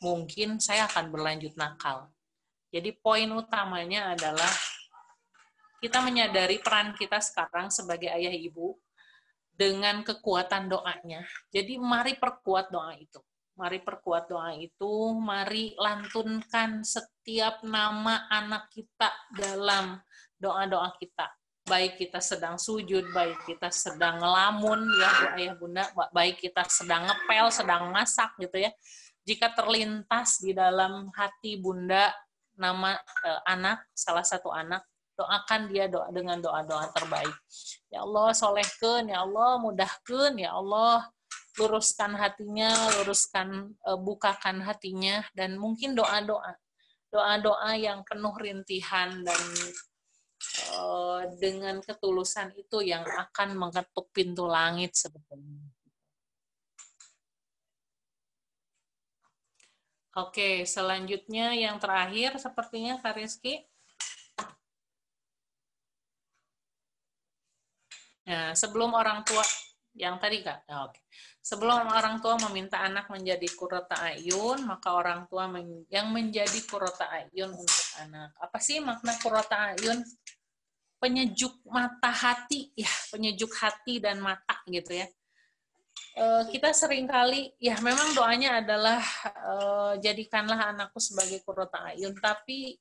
mungkin saya akan berlanjut nakal. Jadi poin utamanya adalah kita menyadari peran kita sekarang sebagai ayah ibu dengan kekuatan doanya. Jadi mari perkuat doa itu. Mari perkuat doa itu, mari lantunkan setiap nama anak kita dalam doa-doa kita. Baik kita sedang sujud, baik kita sedang ngelamun, ya Bu Ayah Bunda, baik kita sedang ngepel, sedang masak gitu ya. Jika terlintas di dalam hati Bunda nama anak, salah satu anak, doakan dia dengan doa-doa terbaik. Ya Allah, solehkeun, ya Allah, mudahkeun, ya Allah, luruskan hatinya, bukakan hatinya, dan mungkin doa-doa yang penuh rintihan dan dengan ketulusan itu yang akan mengetuk pintu langit sebetulnya. Oke, selanjutnya yang terakhir sepertinya Kak Rizky. Nah, sebelum orang tua yang tadi Kak. Oke. Sebelum orang tua meminta anak menjadi qurrata a'yun, maka orang tua yang menjadi qurrata a'yun untuk anak. Apa sih makna qurrata a'yun? Penyejuk mata hati, ya, penyejuk hati dan mata gitu ya. Kita seringkali, ya memang doanya adalah jadikanlah anakku sebagai qurrata a'yun, tapi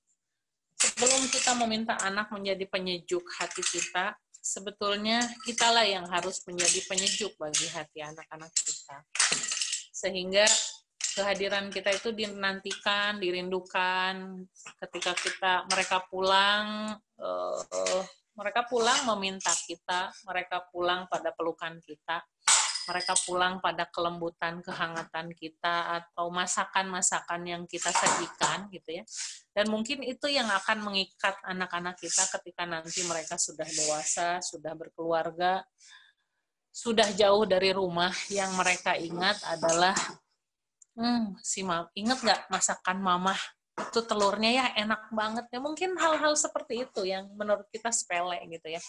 sebelum kita meminta anak menjadi penyejuk hati kita, sebetulnya kitalah yang harus menjadi penyejuk bagi hati anak-anak kita. Sehingga kehadiran kita itu dinantikan, dirindukan ketika mereka pulang meminta kita, mereka pulang pada pelukan kita, mereka pulang pada kelembutan, kehangatan kita, atau masakan-masakan yang kita sajikan gitu ya. Dan mungkin itu yang akan mengikat anak-anak kita ketika nanti mereka sudah dewasa, sudah berkeluarga, sudah jauh dari rumah. Yang mereka ingat adalah, ingat nggak masakan mama? Itu telurnya ya enak banget. Ya mungkin hal-hal seperti itu yang menurut kita sepele gitu ya.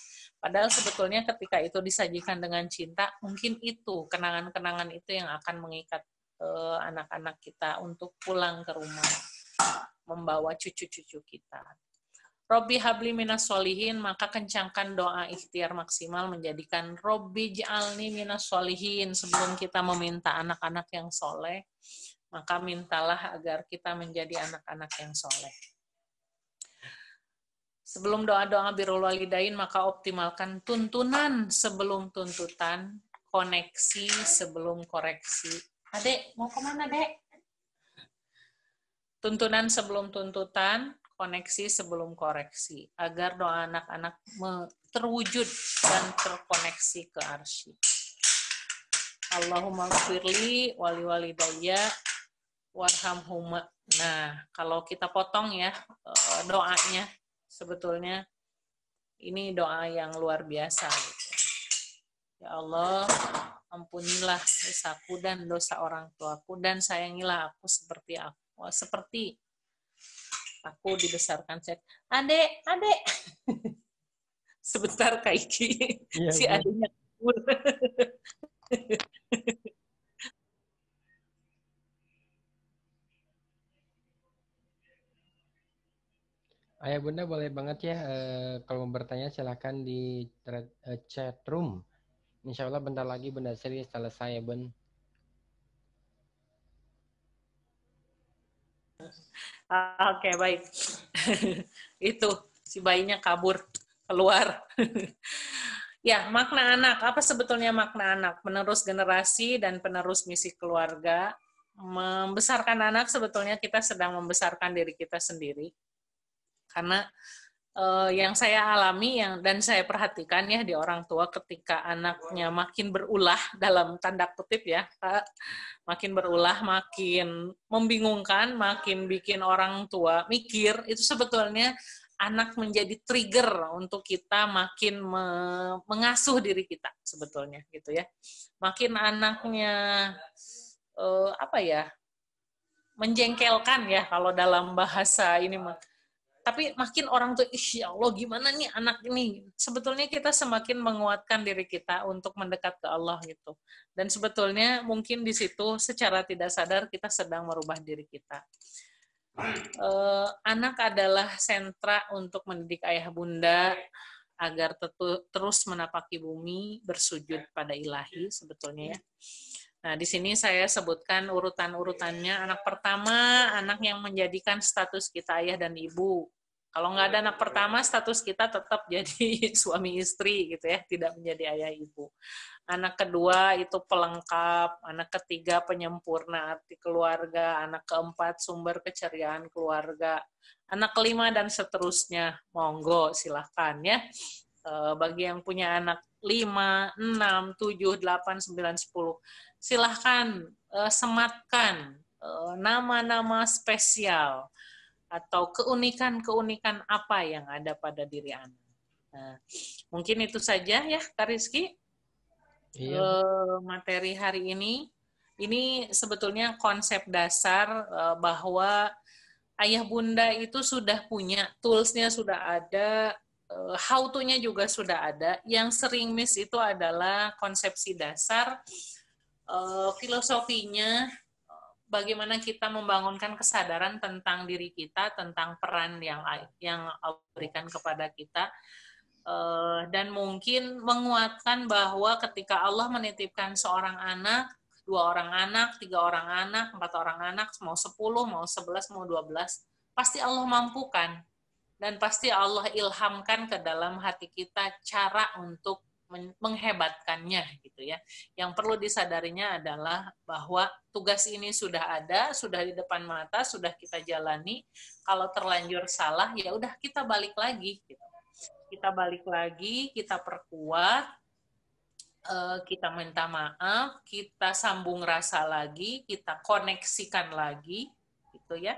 Padahal sebetulnya ketika itu disajikan dengan cinta, mungkin itu kenangan-kenangan itu yang akan mengikat anak-anak kita untuk pulang ke rumah, membawa cucu-cucu kita. Robbi habli minas solihin, maka kencangkan doa ikhtiar maksimal menjadikan Robbi ja'alni minas solihin. Sebelum kita meminta anak-anak yang soleh, maka mintalah agar kita menjadi anak-anak yang soleh. Sebelum doa-doa birrul walidain, maka optimalkan tuntunan sebelum tuntutan, koneksi sebelum koreksi. Adek, mau kemana, Dek? Tuntunan sebelum tuntutan, koneksi sebelum koreksi, agar doa anak-anak terwujud dan terkoneksi ke arsy. Allahumma gfirli wali walidayya warhamhuma. Nah, kalau kita potong ya doanya, sebetulnya ini doa yang luar biasa. Gitu. Ya Allah, ampunilah dosaku dan dosa orang tuaku, dan sayangilah aku seperti aku dibesarkan. Adek. Sebentar Kak Iki. Ya, si adiknya kabur. Ayah Bunda boleh banget ya, kalau mau bertanya silahkan di chat room. Insya Allah bentar lagi Bunda Sri selesai ya Bun. Oke, baik. Itu si bayinya kabur keluar. Ya, makna anak. Apa sebetulnya makna anak? Penerus generasi dan penerus misi keluarga. Membesarkan anak sebetulnya kita sedang membesarkan diri kita sendiri. Karena yang saya alami dan saya perhatikan ya di orang tua ketika anaknya makin berulah dalam tanda kutip ya, Pak, makin berulah, makin membingungkan, makin bikin orang tua mikir, itu sebetulnya anak menjadi trigger untuk kita makin mengasuh diri kita sebetulnya gitu ya. Makin anaknya menjengkelkan ya kalau dalam bahasa ini, tapi makin orang tuh, ya Allah gimana nih anak ini, sebetulnya kita semakin menguatkan diri kita untuk mendekat ke Allah gitu. Dan sebetulnya mungkin di situ secara tidak sadar kita sedang merubah diri kita. Anak adalah sentra untuk mendidik ayah bunda agar terus menapaki bumi, bersujud pada ilahi sebetulnya ya. Nah, di sini saya sebutkan urutan-urutannya. Anak pertama, anak yang menjadikan status kita ayah dan ibu. Kalau nggak ada anak pertama, status kita tetap jadi suami istri gitu ya, tidak menjadi ayah ibu. Anak kedua itu pelengkap, anak ketiga penyempurna arti keluarga, anak keempat sumber keceriaan keluarga, anak kelima dan seterusnya. Monggo silahkan ya. Bagi yang punya anak 5, 6, 7, 8, 9, 10, silahkan sematkan nama-nama spesial atau keunikan-keunikan apa yang ada pada diri anak. Nah, mungkin itu saja ya, Kak Rizky. Iya. Materi hari ini. Ini sebetulnya konsep dasar bahwa ayah bunda itu sudah punya, toolsnya sudah ada, how to-nya juga sudah ada. Yang sering miss itu adalah konsepsi dasar, filosofinya, bagaimana kita membangunkan kesadaran tentang diri kita, tentang peran yang Allah berikan kepada kita, dan mungkin menguatkan bahwa ketika Allah menitipkan seorang anak, 2 orang anak, 3 orang anak, 4 orang anak, mau 10, mau 11, mau 12, pasti Allah mampukan. Dan pasti Allah ilhamkan ke dalam hati kita cara untuk menghebatkannya gitu ya. Yang perlu disadarinya adalah bahwa tugas ini sudah ada, sudah di depan mata, sudah kita jalani. Kalau terlanjur salah, ya udah kita balik lagi gitu. Kita balik lagi, kita perkuat, kita minta maaf, kita sambung rasa lagi, kita koneksikan lagi gitu ya.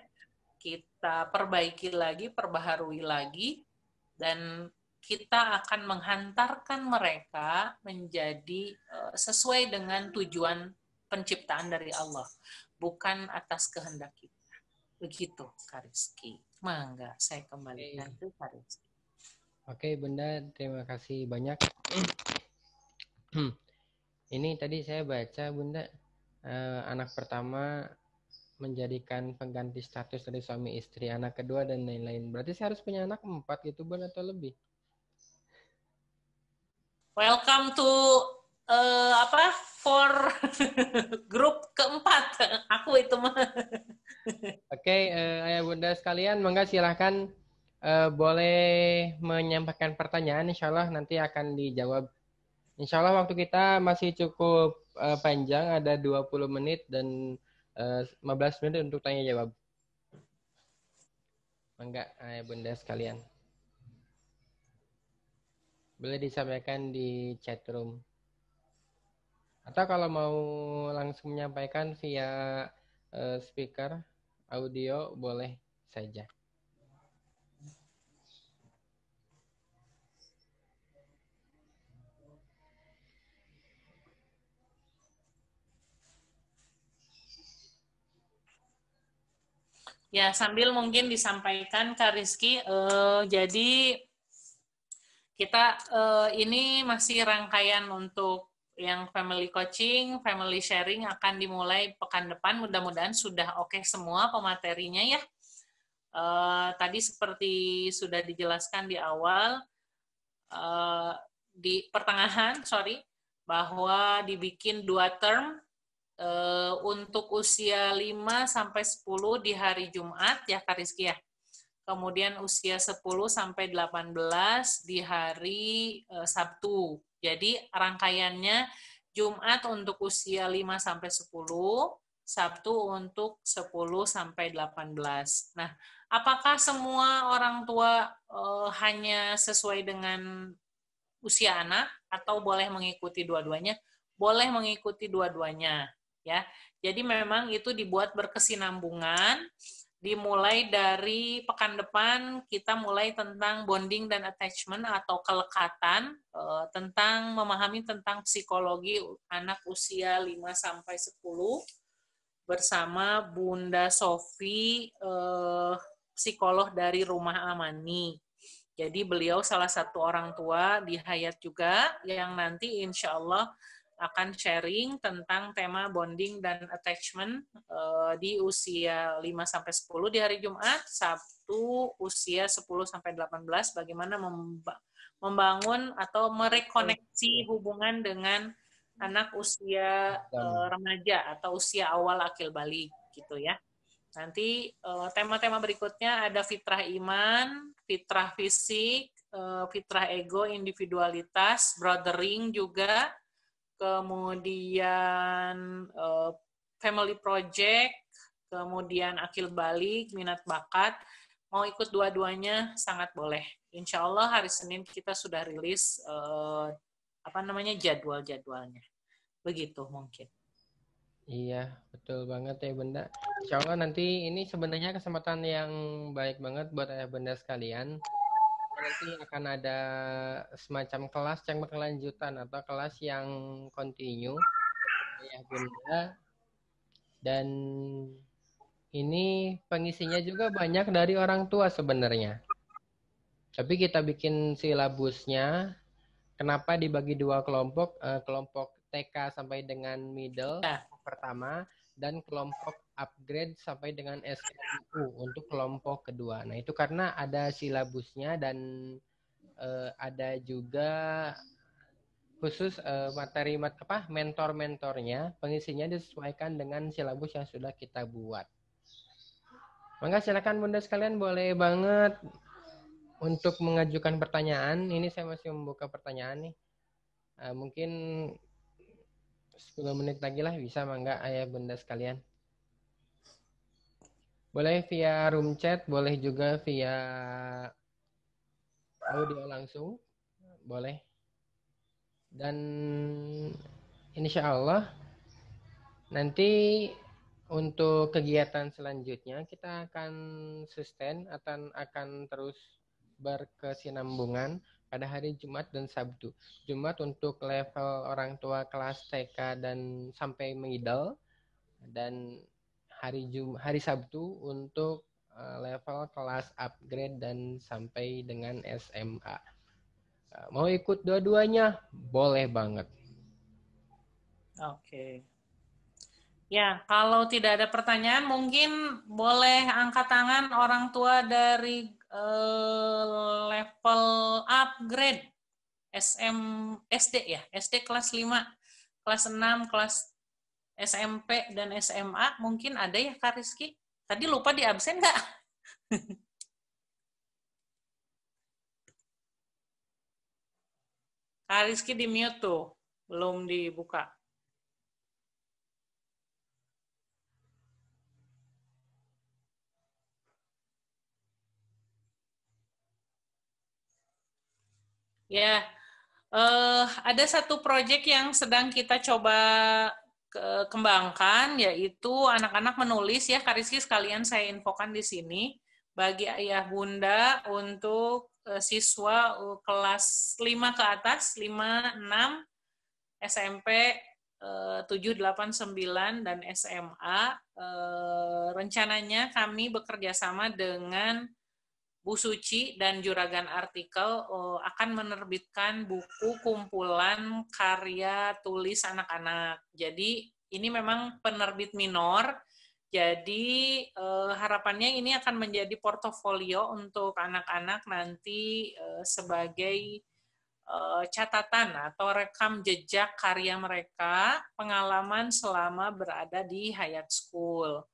Kita perbaiki lagi, perbaharui lagi, dan kita akan menghantarkan mereka menjadi sesuai dengan tujuan penciptaan dari Allah, bukan atas kehendak kita. Begitu, Kak Rizky. Mangga, saya kembalikan ke Kak Rizky. Oke, Bunda, terima kasih banyak. Ini tadi saya baca, Bunda, anak pertama menjadikan pengganti status dari suami istri, anak kedua dan lain-lain. Berarti saya harus punya anak 4 gitu, Bunda, atau lebih? Welcome to for grup keempat. Aku itu mah. Oke, ayah bunda sekalian, monggo silahkan boleh menyampaikan pertanyaan. Insya Allah nanti akan dijawab. Insya Allah waktu kita masih cukup panjang, ada 20 menit dan 15 menit untuk tanya jawab. Monggo ayah bunda sekalian. Boleh disampaikan di chat room. Atau kalau mau langsung menyampaikan via speaker audio boleh saja. Ya, sambil mungkin disampaikan Kak Rizky, jadi kita ini masih rangkaian untuk yang family coaching, family sharing akan dimulai pekan depan. Mudah-mudahan sudah oke semua pematerinya ya. Tadi seperti sudah dijelaskan di awal, di pertengahan, bahwa dibikin 2 term, untuk usia 5 sampai 10 di hari Jumat ya Kak Rizky ya. Kemudian usia 10 sampai 18 di hari Sabtu. Jadi rangkaiannya Jumat untuk usia 5 sampai 10, Sabtu untuk 10 sampai 18. Nah, apakah semua orang tua hanya sesuai dengan usia anak atau boleh mengikuti dua-duanya? Boleh mengikuti dua-duanya, ya. Jadi memang itu dibuat berkesinambungan. Dimulai dari pekan depan kita mulai tentang bonding dan attachment atau kelekatan, tentang memahami tentang psikologi anak usia 5 sampai 10 bersama Bunda Sofi, psikolog dari Rumah Amani. Jadi beliau salah satu orang tua di Hayat juga yang nanti insya Allah akan sharing tentang tema bonding dan attachment di usia 5-10 di hari Jumat, Sabtu usia 10-18, bagaimana membangun atau merekoneksi hubungan dengan anak usia remaja atau usia awal akil balik gitu ya. Nanti tema-tema berikutnya ada fitrah iman, fitrah fisik, fitrah ego, individualitas, brothering juga, kemudian family project, kemudian akil balik, minat bakat. Mau ikut dua-duanya sangat boleh. Insya Allah hari Senin kita sudah rilis jadwal-jadwalnya. Begitu mungkin. Iya, betul banget ya Bunda. Insya Allah nanti ini sebenarnya kesempatan yang baik banget buat ayah Bunda sekalian. Nanti akan ada semacam kelas yang berkelanjutan atau kelas yang continue ayah Bunda. Dan ini pengisinya juga banyak dari orang tua sebenarnya. Tapi kita bikin silabusnya. Kenapa dibagi dua kelompok? Kelompok TK sampai dengan middle pertama dan kelompok upgrade sampai dengan SMU untuk kelompok kedua. Nah, itu karena ada silabusnya dan ada juga khusus materi mentor-mentornya, pengisinya disesuaikan dengan silabus yang sudah kita buat. Maka silakan Bunda sekalian boleh banget untuk mengajukan pertanyaan. Ini saya masih membuka pertanyaan nih. Mungkin 10 menit lagi lah bisa mangga ayah Bunda sekalian. Boleh via room chat, boleh juga via audio langsung. Boleh. Dan insya Allah nanti untuk kegiatan selanjutnya kita akan sustain atau akan terus berkesinambungan pada hari Jumat dan Sabtu. Jumat untuk level orang tua kelas TK dan sampai middle, dan hari Sabtu untuk level kelas upgrade dan sampai dengan SMA. Mau ikut dua-duanya? Boleh banget. Oke. Ya, kalau tidak ada pertanyaan, mungkin boleh angkat tangan orang tua dari level upgrade SD ya, SD kelas 5, kelas 6, kelas SMP dan SMA, mungkin ada ya Kak Rizky? Tadi lupa di absen nggak? Kak Rizky di mute tuh, belum dibuka. Ya, ada satu proyek yang sedang kita coba kembangkan, yaitu anak-anak menulis ya, Kak Rizky sekalian saya infokan di sini, bagi ayah bunda untuk siswa kelas 5 ke atas, 5, 6, SMP 7, 8, 9, dan SMA. Rencananya kami bekerja sama dengan Bu Suci dan Juragan Artikel akan menerbitkan buku kumpulan karya tulis anak-anak. Jadi ini memang penerbit minor, jadi harapannya ini akan menjadi portofolio untuk anak-anak nanti sebagai catatan atau rekam jejak karya mereka, pengalaman selama berada di Hayat School.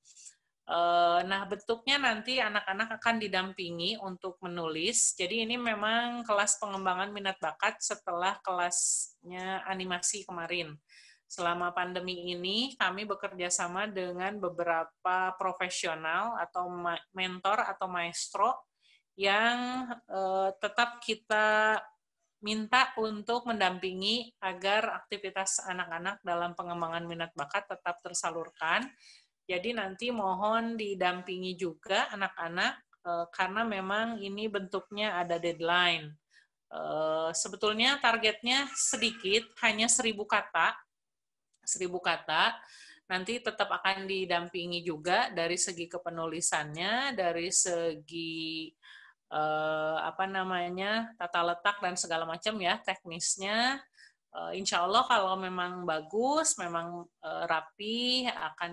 Nah, bentuknya nanti anak-anak akan didampingi untuk menulis. Jadi ini memang kelas pengembangan minat bakat setelah kelasnya animasi kemarin. Selama pandemi ini, kami bekerja sama dengan beberapa profesional atau mentor atau maestro yang tetap kita minta untuk mendampingi agar aktivitas anak-anak dalam pengembangan minat bakat tetap tersalurkan. Jadi nanti mohon didampingi juga anak-anak karena memang ini bentuknya ada deadline. Sebetulnya targetnya sedikit, hanya 1.000 kata. 1.000 kata. Nanti tetap akan didampingi juga dari segi kepenulisannya, dari segi tata letak dan segala macam ya, teknisnya. Insya Allah kalau memang bagus, memang rapi, akan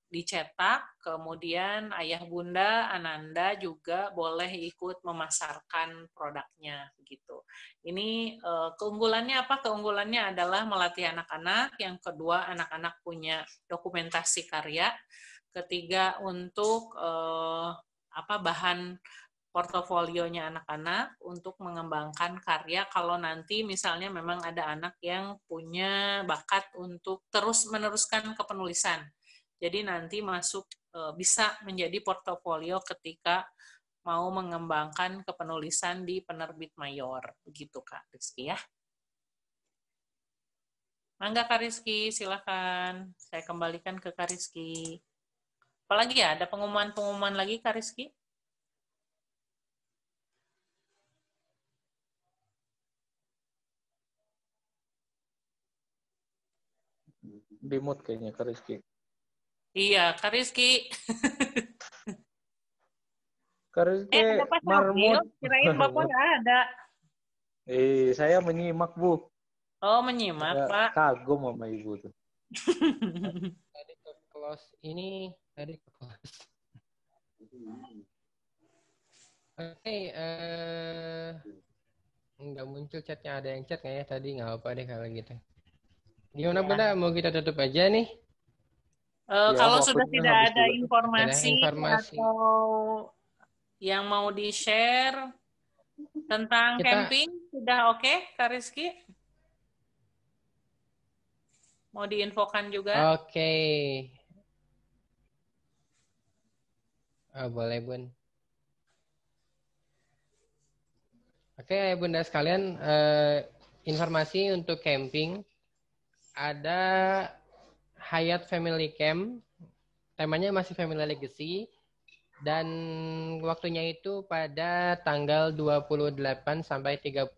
dicetak, kemudian ayah bunda Ananda juga boleh ikut memasarkan produknya begitu. Ini keunggulannya apa? Keunggulannya adalah melatih anak-anak, yang kedua anak-anak punya dokumentasi karya, ketiga untuk bahan portofolionya anak-anak untuk mengembangkan karya kalau nanti misalnya memang ada anak yang punya bakat untuk terus meneruskan kepenulisan. Jadi nanti bisa menjadi portofolio ketika mau mengembangkan kepenulisan di penerbit mayor. Begitu Kak Rizky ya. Mangga Kak Rizky, silakan. Saya kembalikan ke Kak Rizky. Apalagi ya, ada pengumuman-pengumuman lagi Kak Rizky? Dimut kayaknya Kak Rizky. Iya, Kak Rizky. Kak Rizky Ada Pak Syafril, kirain Bapak nggak ada. Saya menyimak, Bu. Oh, menyimak, Pak. Kagum sama Ibu tuh. Tadi ke close ini, tadi ke close. Oke, nggak muncul chatnya, ada yang chat kayaknya tadi, nggak apa deh kalau gitu. Gimana Bunda, mau kita tutup aja nih? Kalau sudah tidak ada informasi atau yang mau di-share tentang camping, sudah oke, Kak Rizky? Mau diinfokan juga? Oke. Boleh, Bun. Oke, Bunda sekalian, informasi untuk camping. Ada Hayat Family Camp, temanya masih Family Legacy, dan waktunya itu pada tanggal 28 sampai 31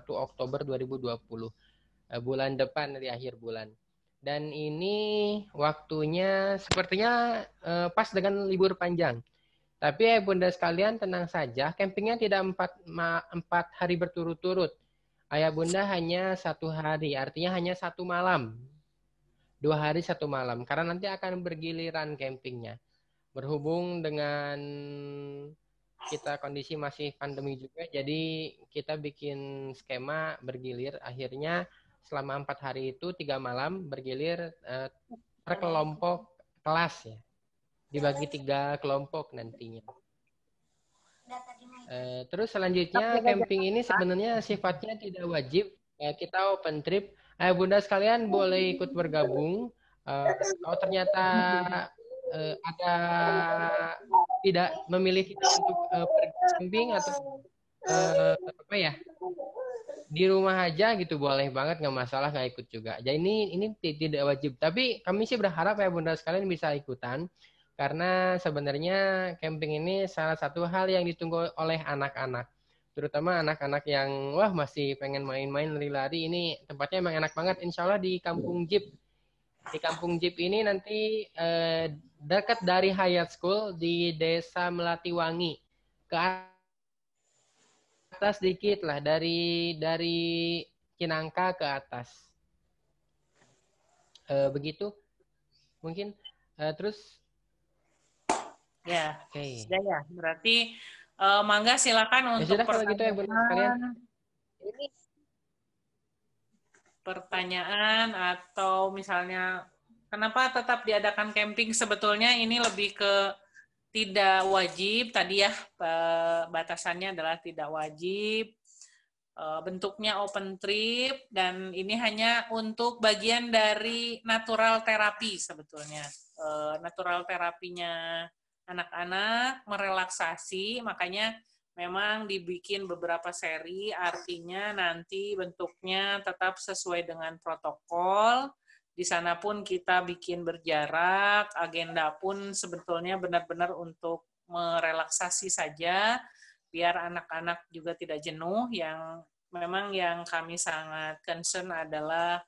Oktober 2020, bulan depan, di akhir bulan. Dan ini waktunya sepertinya pas dengan libur panjang. Tapi Bunda sekalian tenang saja, campingnya tidak 4 hari berturut-turut. Ayah Bunda hanya 1 hari, artinya hanya 1 malam. 2 hari 1 malam, karena nanti akan bergiliran campingnya. Berhubung dengan kita kondisi masih pandemi juga, jadi kita bikin skema bergilir. Akhirnya selama 4 hari itu 3 malam bergilir per kelompok kelas ya. Dibagi 3 kelompok nantinya. Terus selanjutnya camping ini sebenarnya sifatnya tidak wajib. Kita open trip. Bunda sekalian boleh ikut bergabung. Kalau ternyata ada tidak memilih kita untuk pergi camping atau di rumah aja gitu, boleh banget, nggak masalah, nggak ikut juga. Jadi ini tidak wajib. Tapi kami sih berharap Bunda sekalian bisa ikutan. Karena sebenarnya camping ini salah satu hal yang ditunggu oleh anak-anak. Terutama anak-anak yang masih pengen main-main, lari-lari. Ini tempatnya emang enak banget. Insya Allah di Kampung Jeep. Di Kampung Jeep ini nanti dekat dari Hayat School di Desa Melatiwangi. Ke atas dikit lah, dari Cinangka ke atas. Begitu mungkin. Terus ya, sudah ya. Berarti mangga silakan untuk sudah, kalau gitu Bunda sekalian. pertanyaan atau misalnya kenapa tetap diadakan camping, sebetulnya ini lebih ke tidak wajib tadi ya, batasannya adalah tidak wajib, bentuknya open trip, dan ini hanya untuk bagian dari natural terapi sebetulnya. Natural terapinya anak-anak merelaksasi, makanya memang dibikin beberapa seri, artinya nanti bentuknya tetap sesuai dengan protokol. Di sana pun kita bikin berjarak, agenda pun sebetulnya benar-benar untuk merelaksasi saja, biar anak-anak juga tidak jenuh. Yang memang yang kami sangat concern adalah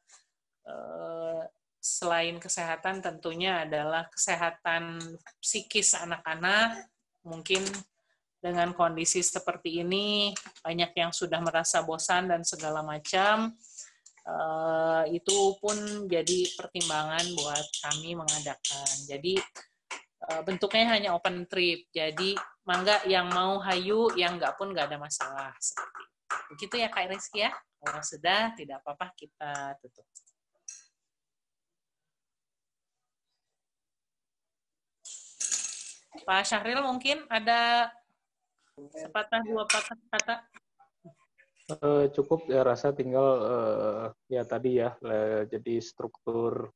selain kesehatan tentunya adalah kesehatan psikis anak-anak. Mungkin dengan kondisi seperti ini, banyak yang sudah merasa bosan dan segala macam, itu pun jadi pertimbangan buat kami mengadakan. Jadi bentuknya hanya open trip, jadi mangga yang mau hayu, yang enggak pun enggak ada masalah. Seperti begitu ya Kak Rizky ya. Kalau sudah, tidak apa-apa kita tutup. Pak Syahril mungkin ada sepatah dua patah kata. Cukup ya, rasa tinggal ya tadi ya, jadi struktur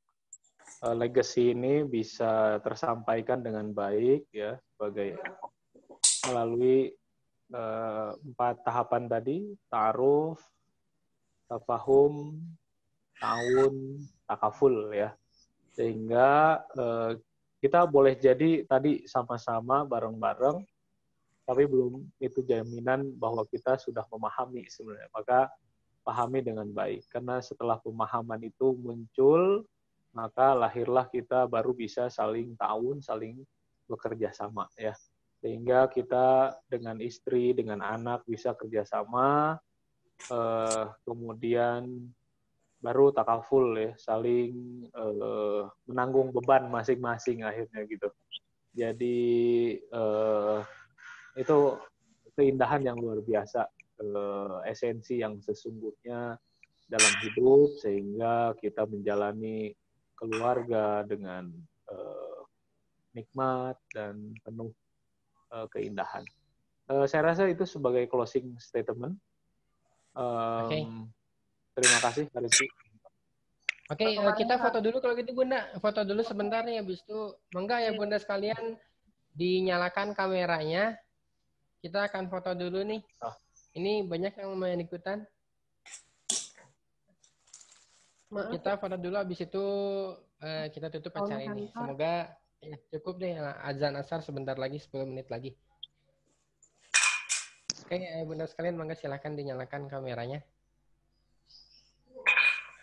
legacy ini bisa tersampaikan dengan baik ya, sebagai melalui 4 tahapan tadi: ta'aruf, tafahum, ta'awun, takaful ya. Sehingga kita boleh jadi tadi sama-sama bareng-bareng, tapi belum itu jaminan bahwa kita sudah memahami sebenarnya. Maka pahami dengan baik. Karena setelah pemahaman itu muncul, maka lahirlah kita baru bisa saling ta'awun, saling bekerja sama ya. Sehingga kita dengan istri, dengan anak bisa kerjasama, kemudian baru takaful ya, saling menanggung beban masing-masing akhirnya gitu. Jadi itu keindahan yang luar biasa, esensi yang sesungguhnya dalam hidup, sehingga kita menjalani keluarga dengan nikmat dan penuh keindahan. Saya rasa itu sebagai closing statement. Terima kasih, Kak Rizky. Oke, kita foto dulu kalau gitu Bunda. Foto dulu sebentar nih, habis itu monggo ya Bunda sekalian dinyalakan kameranya. Kita akan foto dulu nih. Ini banyak yang mau ikutan. Maaf. Kita foto dulu, habis itu kita tutup acara ini. Semoga ya, cukup deh azan asar sebentar lagi, 10 menit lagi. Oke, Bunda sekalian, monggo silakan dinyalakan kameranya.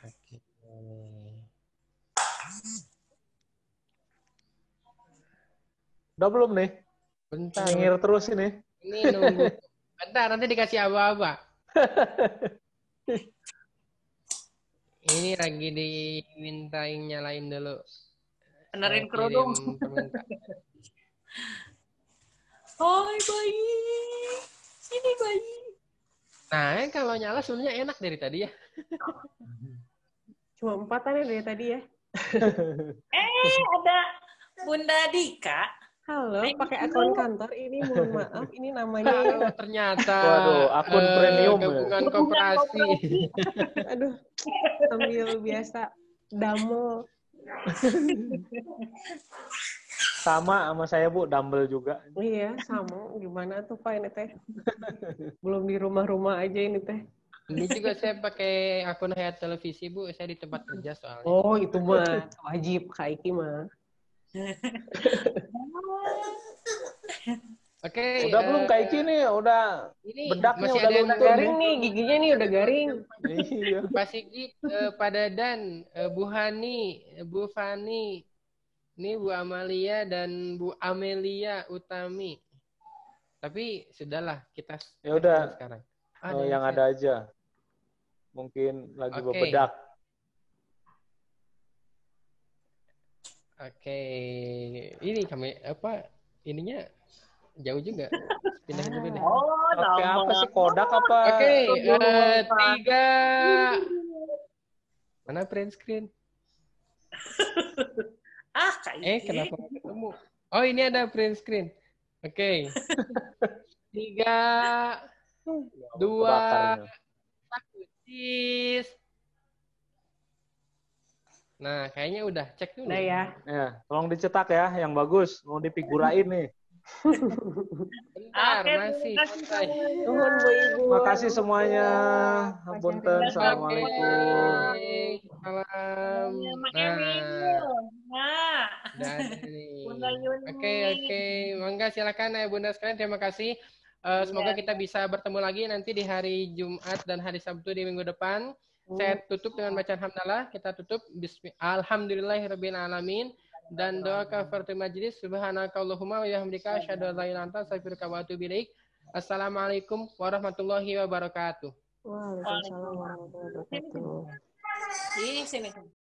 Oke. Udah belum nih? Bentar. Nyengir terus ini. Ini nunggu. Bentar, nanti dikasih aba-aba. Ini lagi dimintain nyalain dulu. Benerin kerudung. Hai bayi. Sini bayi. Nah, kalau nyala sebenarnya enak dari tadi ya. Cuma 4 dari tadi ya. Ada Bunda Dika. Halo, pakai akun kantor ini, mohon maaf, ini namanya ternyata waduh, akun premium gabungan koperasi. Aduh, sambil biasa damel. Sama saya Bu, dumbbell juga. Iya, sama. Gimana tuh Pak ini teh? Belum di rumah-rumah aja ini teh. Ini juga saya pakai akun Hayat Televisi Bu, saya di tempat kerja soalnya. Oh, itu mah wajib Kak Iki mah. Oke. Udah belum Kak Iki nih, udah ini bedaknya masih udah ada yang garing nih, giginya nih udah garing. Iya. Pak Sigit, Pak Dadan, Bu Hani, Bu Fani, ini Bu Amalia dan Bu Amelia Utami. Tapi sudahlah, kita ya udah sekarang. yang ada aja. Mungkin lagi bebedak. Oke, ini kami ininya jauh juga. Pindah dulu deh. Oke, apa sih Kodak apa? Oke, 3, Mana print screen? Kak Iti. Kenapa nggak ketemu? Oh, ini ada print screen. Oke. 3, 2, 1. Cheese. Nah, kayaknya udah. Cek dulu. Udah ya. Ya, tolong dicetak ya, yang bagus. Mau difigurain nih. Bentar, Oke, masih. terima kasih Santai. Nuhun Bu Ibu. Makasih semuanya. Punten, Oke. assalamualaikum. Salam. Mak Nah, Emil. Nah. udah ada nih. Bunda Yuni. Oke. Mangga silakan ya Bunda sekalian. Terima kasih. Semoga kita bisa bertemu lagi nanti di hari Jumat dan hari Sabtu di minggu depan. Saya tutup dengan bacaan hamdalah. Kita tutup Alhamdulillahirabbil alamin dan doa kafaratul majlis. Subhanakallahumma wa bihamdika asyhadu an la ilaha illa anta astaghfiruka wa atubu ilaik. Assalamualaikum warahmatullahi wabarakatuh. Waalaikumsalam warahmatullahi wabarakatuh. Di sini.